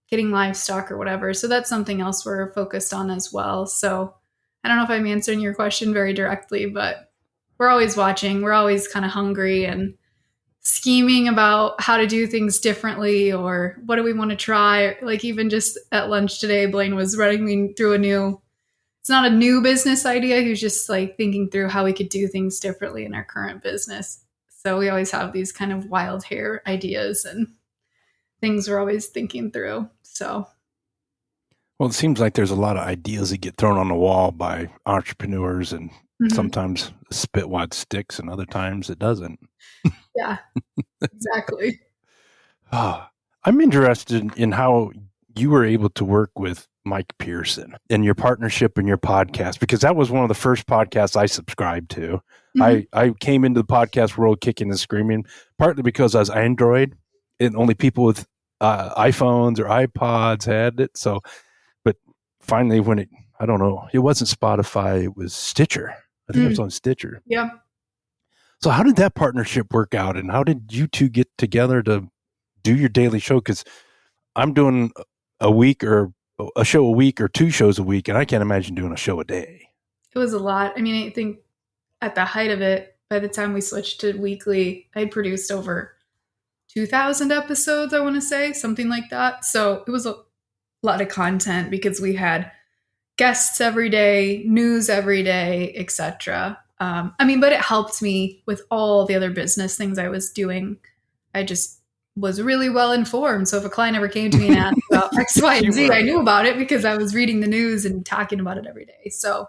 getting livestock or whatever. So that's something else we're focused on as well. So I don't know if I'm answering your question very directly, but we're always watching. We're always kind of hungry and scheming about how to do things differently or what do we want to try. Like even just at lunch today, Blaine was running me through it's not a new business idea. He was just like thinking through how we could do things differently in our current business. So we always have these kind of wild hair ideas and things we're always thinking through. So. Well, it seems like there's a lot of ideas that get thrown on the wall by entrepreneurs, and sometimes spit wad sticks and other times it doesn't. Yeah, exactly. I'm interested in how you were able to work with Mike Pearson and your partnership and your podcast, because that was one of the first podcasts I subscribed to. I came into the podcast world kicking and screaming, partly because I was Android and only people with iPhones or iPods had it. So, but finally when it wasn't Spotify, it was Stitcher. I think it was on Stitcher. Yeah. So how did that partnership work out, and how did you two get together to do your daily show? Because I'm doing a show a week or 2 shows a week, and I can't imagine doing a show a day. It was a lot. I mean, I think at the height of it, by the time we switched to weekly, I'd produced over 2,000 episodes, I want to say, something like that. So it was a lot of content because we had guests every day, news every day, etc. But it helped me with all the other business things I was doing. I just was really well informed. So if a client ever came to me and asked about X, Y, and Z, I knew about it because I was reading the news and talking about it every day. So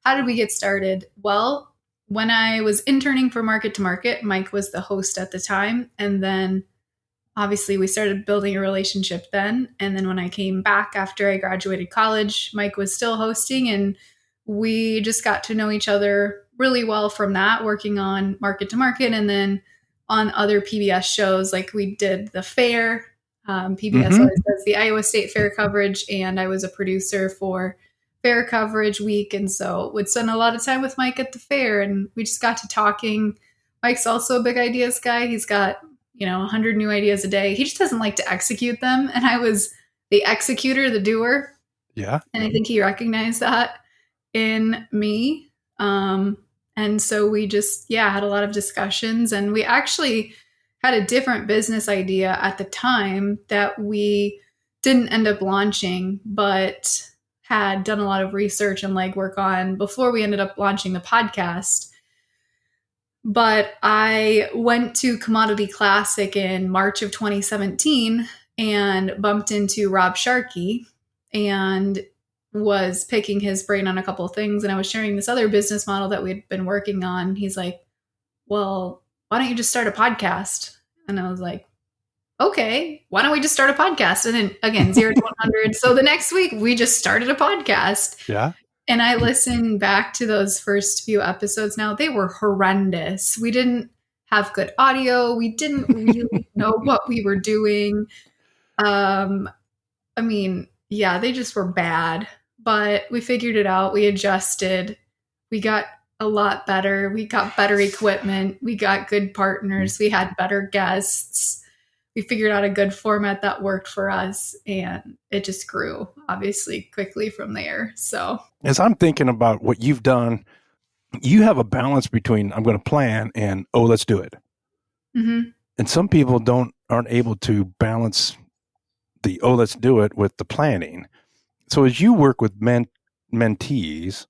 how did we get started? Well, when I was interning for Market to Market, Mike was the host at the time. And then obviously we started building a relationship then. And then when I came back after I graduated college, Mike was still hosting, and we just got to know each other really well from that, working on Market to Market and then on other PBS shows. Like we did the fair. PBS always does the Iowa State Fair coverage, and I was a producer for fair coverage week. And so would spend a lot of time with Mike at the fair, and we just got to talking. Mike's also a big ideas guy. He's got 100 new ideas a day. He just doesn't like to execute them. And I was the executor, the doer. Yeah. And I think he recognized that in me. And so we just, had a lot of discussions, and we actually had a different business idea at the time that we didn't end up launching, but had done a lot of research and legwork on before we ended up launching the podcast. But I went to Commodity Classic in March of 2017 and bumped into Rob Sharkey and was picking his brain on a couple of things. And I was sharing this other business model that we'd been working on. He's like, well, why don't you just start a podcast? And I was like, okay, why don't we just start a podcast? And then again, 0 to 100. So the next week we just started a podcast. Yeah. And I listened back to those first few episodes now. They were horrendous. We didn't have good audio. We didn't really know what we were doing. They just were bad. but we figured it out. We adjusted. We got a lot better. We got better equipment. We got good partners. We had better guests. We figured out a good format that worked for us, and it just grew obviously quickly from there. So as I'm thinking about what you've done, you have a balance between I'm going to plan and, oh, let's do it. mm-hmm. And some people aren't able to balance the, oh, let's do it with the planning. So as you work with mentees,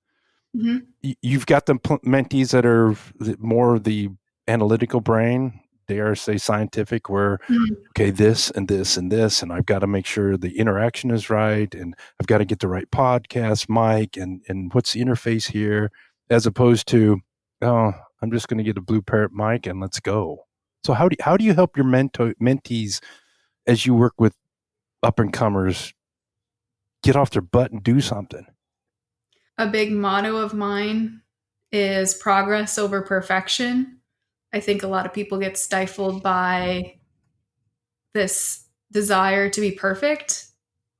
Mm-hmm. you've got the mentees that are more the analytical brain, dare say scientific, where, okay, this and this and this, and I've got to make sure the interaction is right, and I've got to get the right podcast mic, and what's the interface here, as opposed to, oh, I'm just going to get a Blue Parrot mic and let's go. So how do you help your mentees as you work with up and comers get off their butt and do something? A big motto of mine is progress over perfection. I think a lot of people get stifled by this desire to be perfect.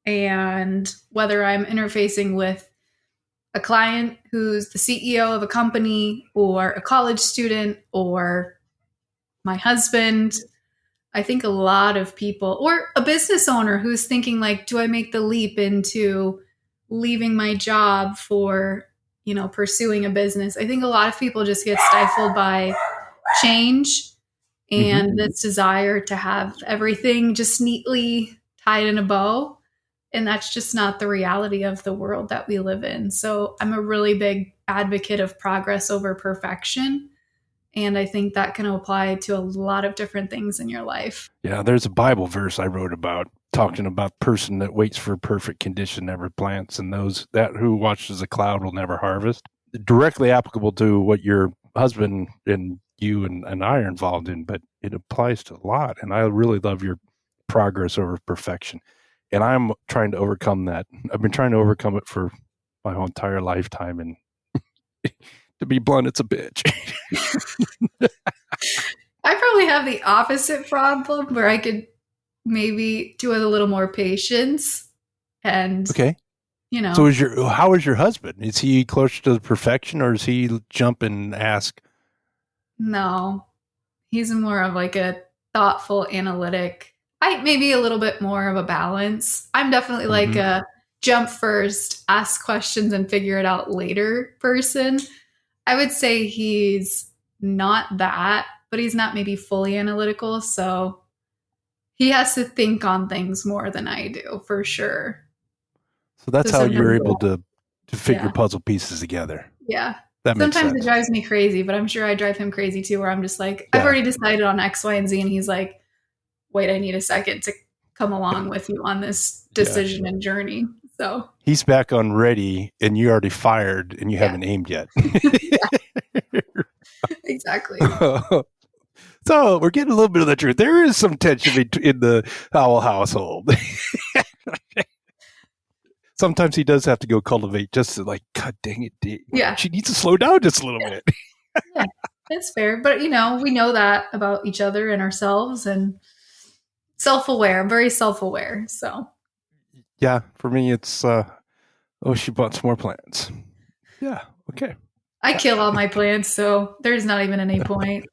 And whether I'm interfacing with a client who's the CEO of a company, or a college student, or my husband, I think a lot of people, or a business owner who's thinking like, do I make the leap into leaving my job for, pursuing a business? I think a lot of people just get stifled by change and this desire to have everything just neatly tied in a bow. And that's just not the reality of the world that we live in. So I'm a really big advocate of progress over perfection. And I think that can apply to a lot of different things in your life. Yeah, there's a Bible verse I wrote about talking about person that waits for perfect condition never plants, and those that who watches a cloud will never harvest. Directly applicable to what your husband and you and I are involved in, but it applies to a lot. And I really love your progress over perfection. And I'm trying to overcome that. I've been trying to overcome it for my whole entire lifetime. And to be blunt, it's a bitch. I probably have the opposite problem where I could maybe do with a little more patience. And, okay. So how is your husband? Is he close to the perfection, or does he jump and ask? No, he's more of like a thoughtful, analytic. I maybe a little bit more of a balance. I'm definitely like a jump first, ask questions and figure it out later person. I would say he's not that, but he's not maybe fully analytical. So he has to think on things more than I do, for sure. So that's how you're able to fit your puzzle pieces together. Yeah. That makes sense. Sometimes it drives me crazy, but I'm sure I drive him crazy too, where I'm just like, I've already decided on X, Y, and Z. And he's like, wait, I need a second to come along with you on this decision and journey. So he's back on ready, and you already fired, and you haven't aimed yet. Exactly. So we're getting a little bit of the truth. There is some tension in the Howell household. Sometimes he does have to go cultivate just to like, God dang it. Yeah. She needs to slow down just a little bit. Yeah, that's fair. But, we know that about each other and ourselves, and self-aware. I'm very self-aware. So. Yeah, for me, it's, she bought some more plants. Yeah, okay. I kill all my plants, so there's not even any point.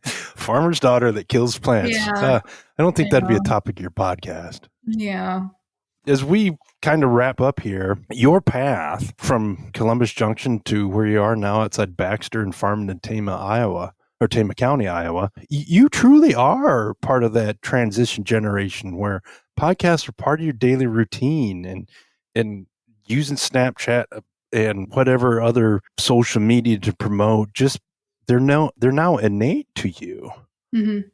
Farmer's daughter that kills plants. Yeah, I don't think that'd be a topic of your podcast. Yeah. As we kind of wrap up here, your path from Columbus Junction to where you are now outside Baxter and Farmington, Tama County, Iowa, you truly are part of that transition generation where podcasts are part of your daily routine, and using Snapchat and whatever other social media to promote, just they're now innate to you. Mm-hmm.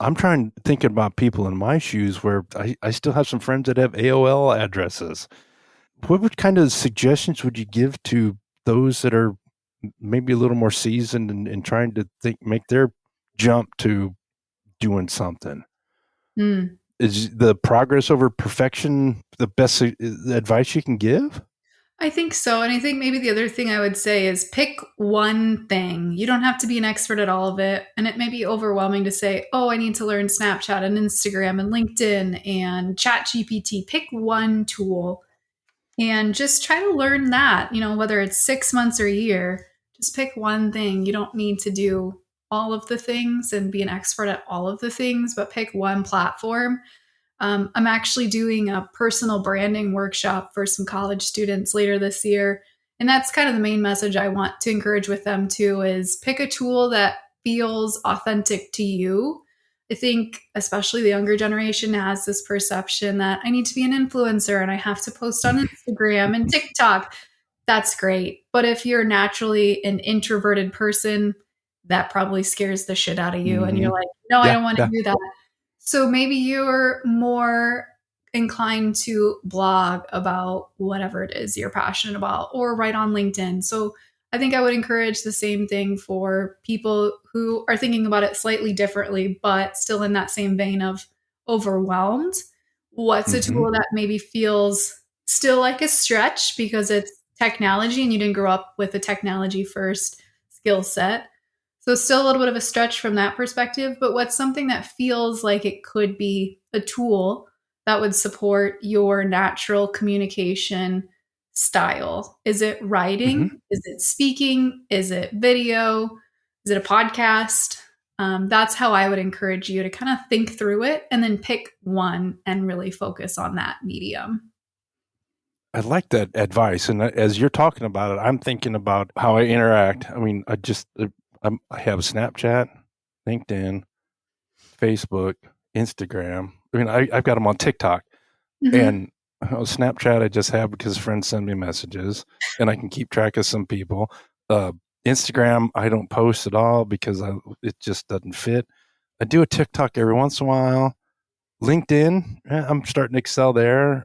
I'm thinking about people in my shoes where I still have some friends that have AOL addresses. What kind of suggestions would you give to those that are maybe a little more seasoned and trying to make their jump to doing something? Is the progress over perfection the best advice you can give? I think so. And I think maybe the other thing I would say is pick one thing. You don't have to be an expert at all of it. And it may be overwhelming to say, oh, I need to learn Snapchat and Instagram and LinkedIn and ChatGPT. Pick one tool and just try to learn that, whether it's 6 months or a year, just pick one thing. You don't need to do all of the things and be an expert at all of the things, but pick one platform. I'm actually doing a personal branding workshop for some college students later this year. And that's kind of the main message I want to encourage with them too, is pick a tool that feels authentic to you. I think especially the younger generation has this perception that I need to be an influencer and I have to post on Instagram and TikTok. That's great. But if you're naturally an introverted person, that probably scares the shit out of you. And you're like, no, I don't want to do that. So maybe you're more inclined to blog about whatever it is you're passionate about or write on LinkedIn. So I think I would encourage the same thing for people who are thinking about it slightly differently, but still in that same vein of overwhelmed. What's a tool that maybe feels still like a stretch because it's technology and you didn't grow up with a technology first skill set? So still a little bit of a stretch from that perspective, but what's something that feels like it could be a tool that would support your natural communication style? Is it writing? Is it speaking? Is it video? Is it a podcast? That's how I would encourage you to kind of think through it and then pick one and really focus on that medium. I like that advice. And as you're talking about it, I'm thinking about how I interact. I mean, I have Snapchat, LinkedIn, Facebook, Instagram. I mean, I've got them on TikTok. And Snapchat I just have because friends send me messages and I can keep track of some people. Instagram, I don't post at all because it just doesn't fit. I do a TikTok every once in a while. LinkedIn, I'm starting to excel there.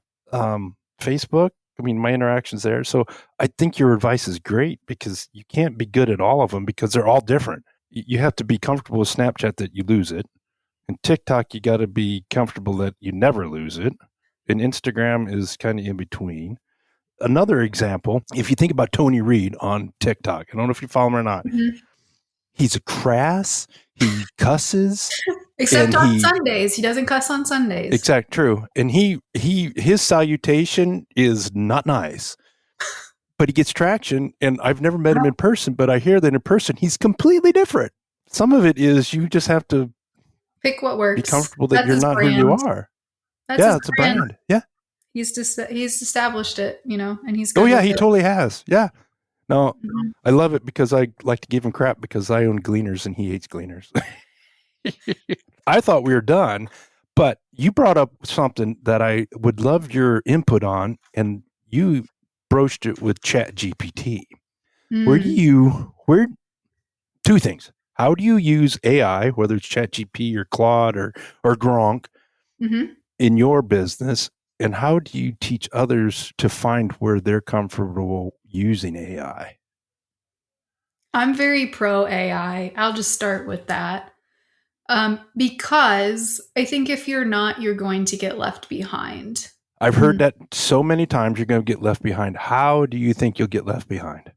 Facebook, I mean, my interactions there. So I think your advice is great because you can't be good at all of them because they're all different. You have to be comfortable with Snapchat that you lose it. And TikTok, you got to be comfortable that you never lose it. And Instagram is kind of in between. Another example, if you think about Tony Reed on TikTok, I don't know if you follow him or not. He's a crass. He cusses. Except on Sundays. He doesn't cuss on Sundays. Exact, true. And his salutation is not nice. But he gets traction, and I've never met him in person, but I hear that in person he's completely different. Some of it is you just have to pick what works. Be comfortable that you're not who you are. It's a brand. Yeah. He's established it, and he's good. Oh yeah, he totally has. Yeah. No, I love it because I like to give him crap because I own Gleaners and he hates Gleaners. I thought we were done, but you brought up something that I would love your input on, and you broached it with ChatGPT. Two things. How do you use AI, whether it's ChatGPT or Claude or Gronk, in your business? And how do you teach others to find where they're comfortable using AI? I'm very pro AI. I'll just start with that. Because I think if you're not, you're going to get left behind. I've heard that so many times, you're going to get left behind. How do you think you'll get left behind?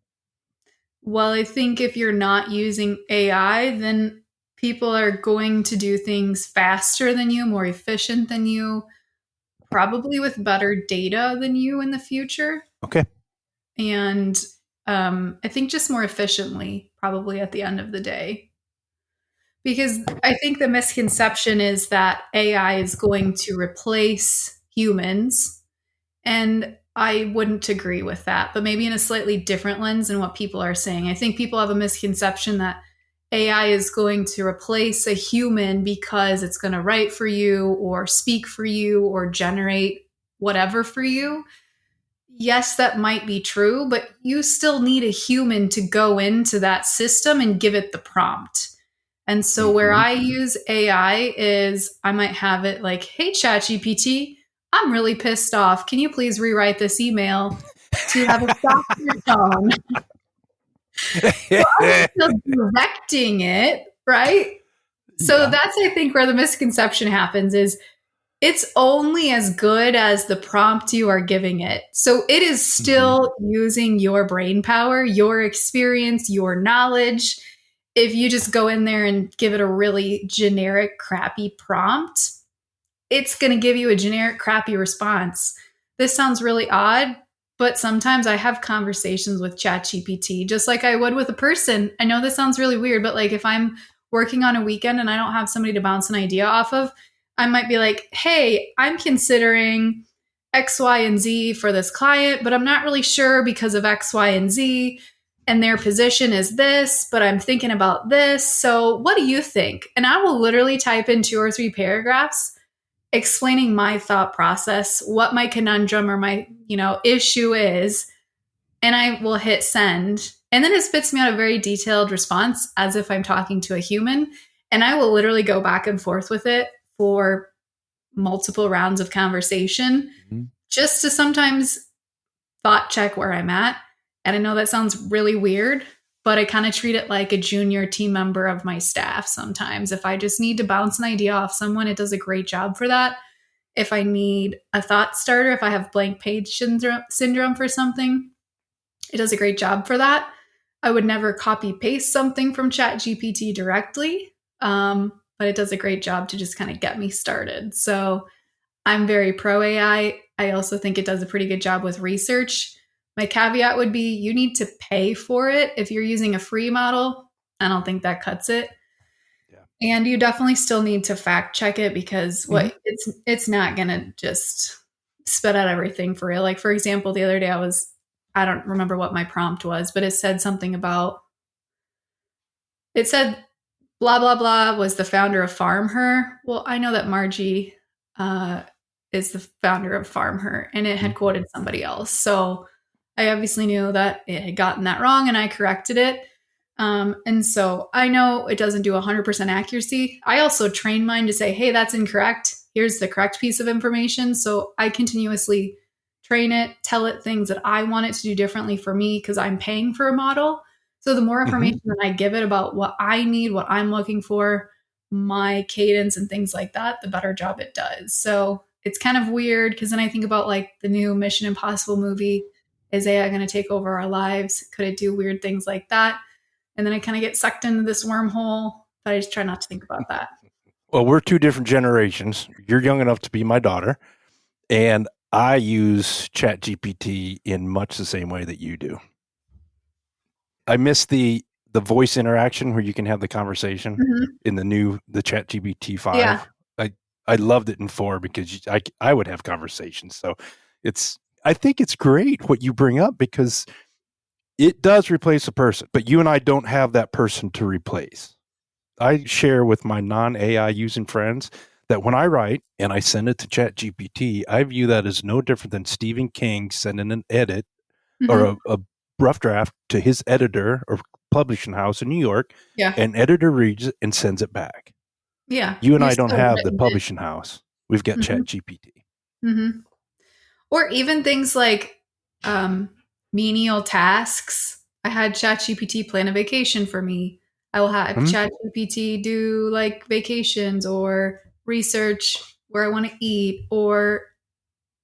Well, I think if you're not using AI, then people are going to do things faster than you, more efficient than you, probably with better data than you in the future. Okay. And I think just more efficiently, probably at the end of the day. Because I think the misconception is that AI is going to replace humans. And I wouldn't agree with that, but maybe in a slightly different lens than what people are saying. I think people have a misconception that AI is going to replace a human because it's going to write for you or speak for you or generate whatever for you. Yes, that might be true, but you still need a human to go into that system and give it the prompt. And so where I use AI is I might have it like, hey, ChatGPT, I'm really pissed off. Can you please rewrite this email to have a softer tone? So I'm still directing it, right? So that's, I think, where the misconception happens is it's only as good as the prompt you are giving it. So it is still using your brain power, your experience, your knowledge. If you just go in there and give it a really generic, crappy prompt, it's going to give you a generic, crappy response. This sounds really odd, But sometimes I have conversations with ChatGPT, just like I would with a person. I know this sounds really weird, but like if I'm working on a weekend and I don't have somebody to bounce an idea off of, I might be like, hey, I'm considering X, Y, and Z for this client, but I'm not really sure because of X, Y, and Z. And their position is this, but I'm thinking about this. So what do you think? And I will literally type in 2 or 3 paragraphs explaining my thought process, what my conundrum or my, issue is, and I will hit send. And then it spits me out a very detailed response as if I'm talking to a human. And I will literally go back and forth with it for multiple rounds of conversation just to sometimes thought check where I'm at. And I know that sounds really weird, but I kind of treat it like a junior team member of my staff sometimes. If I just need to bounce an idea off someone, it does a great job for that. If I need a thought starter, if I have blank page syndrome for something, it does a great job for that. I would never copy paste something from ChatGPT directly, but it does a great job to just kind of get me started. So I'm very pro AI. I also think it does a pretty good job with research. My caveat would be you need to pay for it. If you're using a free model, I don't think that cuts it. Yeah. And you definitely still need to fact check it because it's not going to just spit out everything for real. Like, for example, the other day I don't remember what my prompt was, but it said something about, it said blah, blah, blah was the founder of Farm Her. Well, I know that Margie is the founder of Farm Her, and it had quoted somebody else. So I obviously knew that it had gotten that wrong and I corrected it. And so I know it doesn't do 100% accuracy. I also train mine to say, hey, that's incorrect. Here's the correct piece of information. So I continuously train it, tell it things that I want it to do differently for me because I'm paying for a model. So the more information that I give it about what I need, what I'm looking for, my cadence and things like that, the better job it does. So it's kind of weird because then I think about like the new Mission Impossible movie. Is AI going to take over our lives? Could it do weird things like that? And then I kind of get sucked into this wormhole, but I just try not to think about that. Well, we're 2 different generations. You're young enough to be my daughter, and I use ChatGPT in much the same way that you do. I miss the voice interaction where you can have the conversation in the ChatGPT 5. Yeah. I loved it in 4 because I would have conversations. So I think it's great what you bring up because it does replace a person, but you and I don't have that person to replace. I share with my non-AI using friends that when I write and I send it to ChatGPT, I view that as no different than Stephen King sending an edit or a rough draft to his editor or publishing house in New York. Yeah. And editor reads it and sends it back. Yeah. You and I don't have the publishing house. We've got ChatGPT. Or even things like menial tasks. I had ChatGPT plan a vacation for me. I will have ChatGPT do like vacations or research where I want to eat or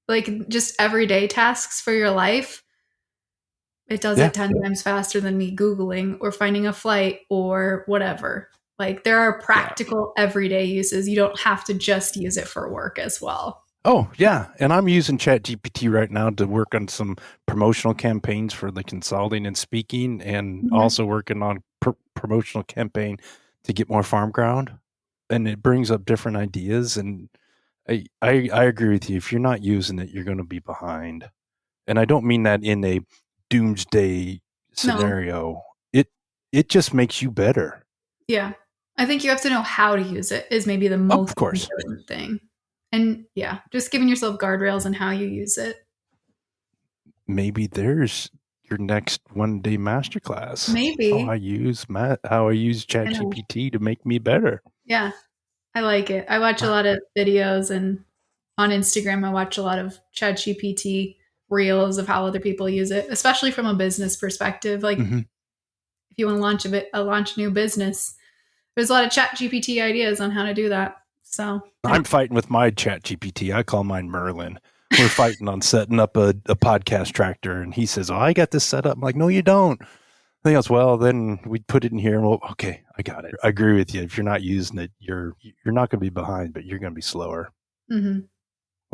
like just everyday tasks for your life. It does it 10 times faster than me Googling or finding a flight or whatever. Like there are practical everyday uses. You don't have to just use it for work as well. Oh, yeah. And I'm using ChatGPT right now to work on some promotional campaigns for the consulting and speaking and also working on promotional campaign to get more farm ground. And it brings up different ideas. And I agree with you. If you're not using it, you're going to be behind. And I don't mean that in a doomsday scenario. No. It just makes you better. Yeah. I think you have to know how to use it is maybe the most important thing. And just giving yourself guardrails on how you use it. Maybe there's your next one-day masterclass. Maybe how I use ChatGPT to make me better. Yeah, I like it. I watch a lot of videos, and on Instagram, I watch a lot of ChatGPT reels of how other people use it, especially from a business perspective. Like if you want to launch a new business, there's a lot of ChatGPT ideas on how to do that. So I'm fighting with my ChatGPT. I call mine Merlin. We're fighting on setting up a podcast tractor, and he says, "Oh, I got this set up." I'm like, "No, you don't." I think well, then we put it in here, and okay, I got it. I agree with you. If you're not using it, you're not going to be behind, but you're going to be slower.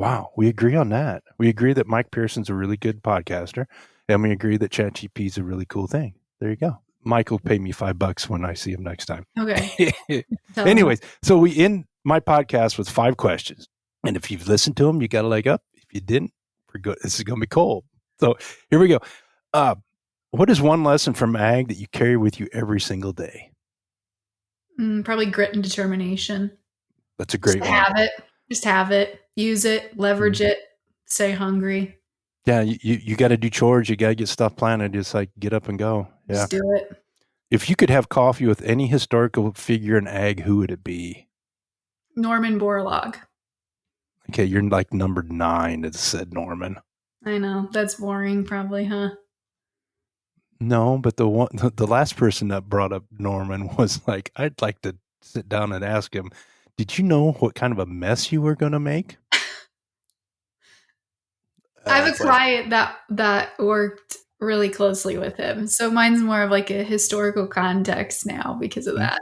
Wow, we agree on that. We agree that Mike Pearson's a really good podcaster, and we agree that ChatGPT is a really cool thing. There you go. Mike will pay me $5 when I see him next time. Okay. Tell me. Anyways, so we end my podcast with 5 questions. And if you've listened to them, you got a leg up. If you didn't, we're good. This is going to be cold. So here we go. What is one lesson from ag that you carry with you every single day? Probably grit and determination. That's a great one. Have it. Just have it. Use it. Leverage it. Stay hungry. Yeah, you got to do chores. You got to get stuff planted. Just like get up and go. Yeah. Just do it. If you could have coffee with any historical figure in ag, who would it be? Norman Borlaug. Okay, you're like number 9 that said Norman. I know. That's boring, probably, huh? No, but the last person that brought up Norman was like, I'd like to sit down and ask him, did you know what kind of a mess you were going to make? I have a client that worked really closely with him. So mine's more of like a historical context now because of that.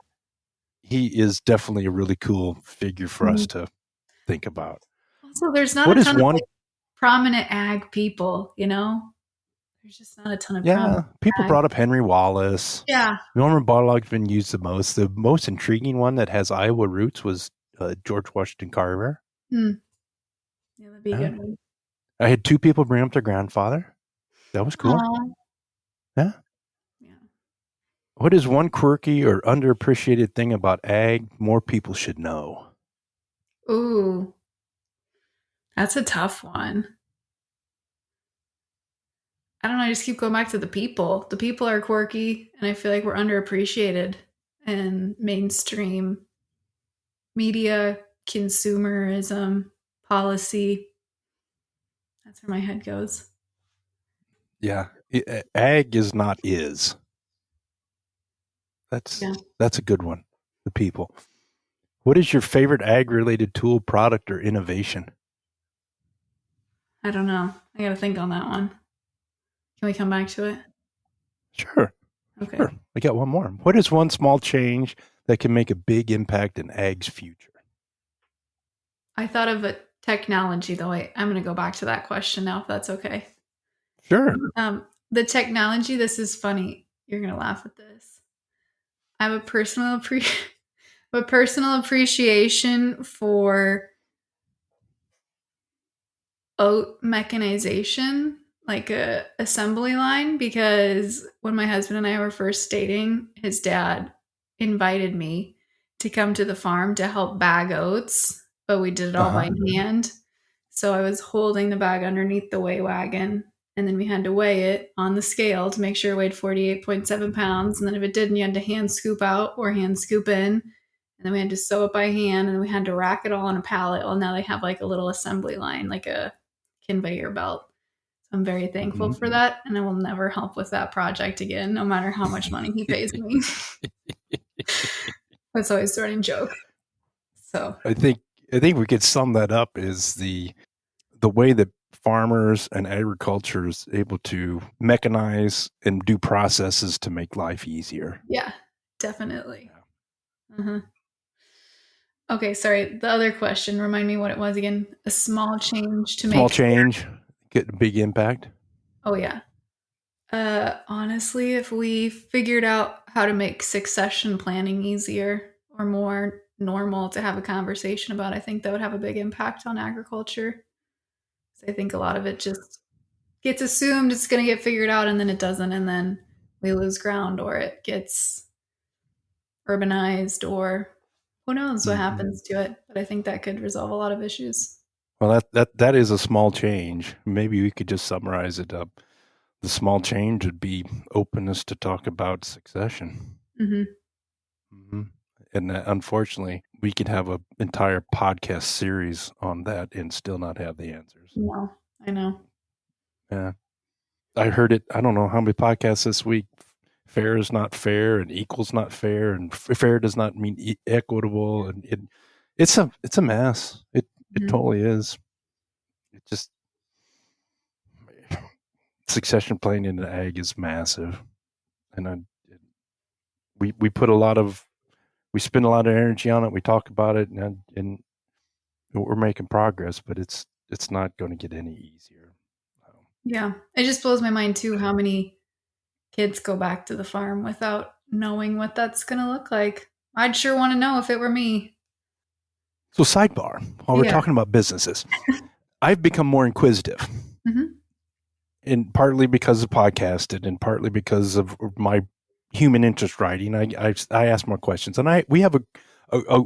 He is definitely a really cool figure for us to think about. Also, there's not a ton of like prominent ag people, you know? There's just not a ton of people brought up Henry Wallace. Yeah. Norman Borlaug's been used the most. The most intriguing one that has Iowa roots was George Washington Carver. Yeah, that'd be a good one. I had 2 people bring up their grandfather. That was cool. Yeah. What is one quirky or underappreciated thing about ag more people should know? Ooh, that's a tough one. I don't know. I just keep going back to the people. The people are quirky, and I feel like we're underappreciated in mainstream media, consumerism, policy. That's where my head goes. Yeah. Ag is not is. That's a good one. The people. What is your favorite ag-related tool, product, or innovation? I don't know. I got to think on that one. Can we come back to it? Sure. Okay. Sure. I got one more. What is one small change that can make a big impact in ag's future? I thought of a technology, though. I'm going to go back to that question now, if that's okay. Sure. The technology, this is funny. You're going to laugh at this. I have a personal appreciation for oat mechanization, like a assembly line, because when my husband and I were first dating, his dad invited me to come to the farm to help bag oats, but we did it all by hand. So I was holding the bag underneath the weigh wagon, and then we had to weigh it on the scale to make sure it weighed 48.7 pounds. And then if it didn't, you had to hand scoop out or hand scoop in. And then we had to sew it by hand, and then we had to rack it all on a pallet. Well, now they have like a little assembly line, like a conveyor belt. So I'm very thankful for that, and I will never help with that project again, no matter how much money he pays me. That's always a running joke. So I think we could sum that up is the way that farmers and agriculture is able to mechanize and do processes to make life easier. Yeah, definitely. Yeah. Okay, sorry. The other question, remind me what it was again. A small change to make. Small change, get a big impact. Oh, yeah. Honestly, if we figured out how to make succession planning easier or more normal to have a conversation about, I think that would have a big impact on agriculture. So I think a lot of it just gets assumed it's going to get figured out, and then it doesn't, and then we lose ground, or it gets urbanized, or who knows what happens to it. But I think that could resolve a lot of issues. Well, that is a small change. Maybe we could just summarize it up. The small change would be openness to talk about succession. And unfortunately, we could have an entire podcast series on that and still not have the answers. No, I know. Yeah. I heard it. I don't know how many podcasts this week. Fair is not fair, and equal's not fair, and fair does not mean equitable, and it's a mess. It totally is. It just succession planning in the ag is massive, and we spend a lot of energy on it. We talk about it, and we're making progress, but it's it's not going to get any easier. Yeah. It just blows my mind too how many kids go back to the farm without knowing what that's going to look like. I'd sure want to know if it were me. So sidebar, while we're talking about businesses, I've become more inquisitive. Mm-hmm. And partly because of podcasting and partly because of my human interest writing, I ask more questions. And we have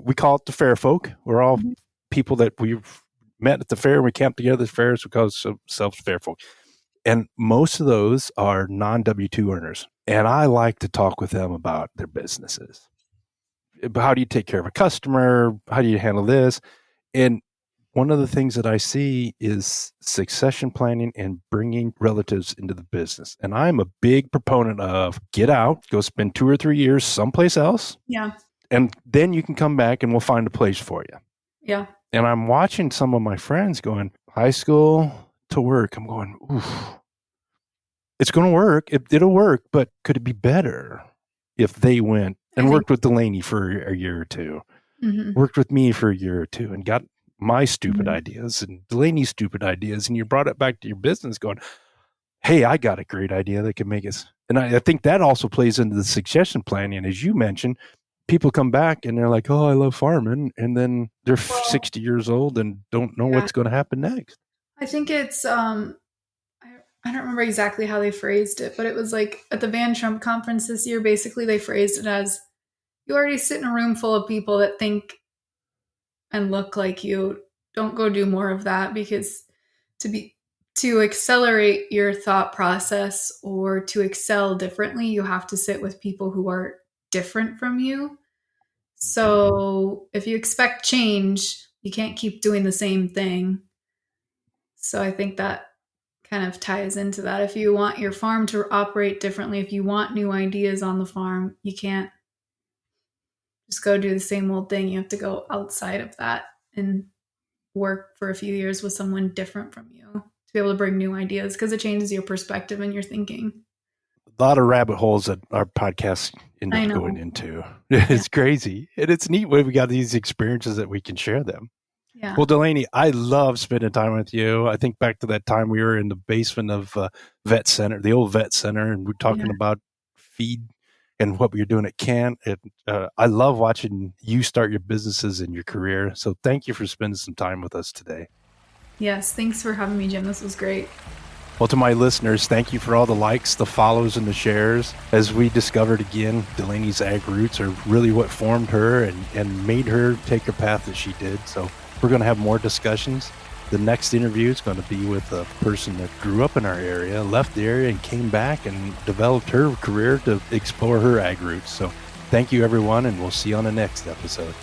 we call it the fair folk. We're all people that we've met at the fair. We camp together at the fairs. We call ourselves fair folk. And most of those are non-W-2 earners. And I like to talk with them about their businesses. How do you take care of a customer? How do you handle this? And one of the things that I see is succession planning and bringing relatives into the business. And I'm a big proponent of get out, go spend 2 or 3 years someplace else. Yeah. And then you can come back and we'll find a place for you. Yeah. And I'm watching some of my friends going high school to work. I'm going, oof, it's going to work. It'll work, but could it be better if they went and worked with Delaney for a year or two, worked with me for a year or two and got my stupid ideas and Delaney's stupid ideas, and you brought it back to your business going, hey, I got a great idea that can make us. And I think that also plays into the succession planning. As you mentioned, people come back and they're like, oh, I love farming. And then they're 60 years old and don't know what's going to happen next. I think it's, I don't remember exactly how they phrased it, but it was like at the Van Trump conference this year, basically they phrased it as you already sit in a room full of people that think and look like you. Don't go do more of that, because to accelerate your thought process or to excel differently, you have to sit with people who are different from you. So if you expect change, you can't keep doing the same thing. So I think that kind of ties into that. If you want your farm to operate differently, if you want new ideas on the farm, you can't just go do the same old thing. You have to go outside of that and work for a few years with someone different from you to be able to bring new ideas, because it changes your perspective and your thinking. A lot of rabbit holes that our podcast end up going into. It's crazy. And it's neat when we got these experiences that we can share them. Yeah. Well, Delaney, I love spending time with you. I think back to that time we were in the basement of Vet Center, the old Vet Center, and we're talking about feed and what we're doing at Kent. I love watching you start your businesses and your career. So thank you for spending some time with us today. Yes, thanks for having me, Jim. This was great. Well, to my listeners, thank you for all the likes, the follows, and the shares. As we discovered again, Delaney's ag roots are really what formed her and made her take the path that she did. So we're going to have more discussions. The next interview is going to be with a person that grew up in our area, left the area, and came back and developed her career to explore her ag roots. So thank you, everyone, and we'll see you on the next episode.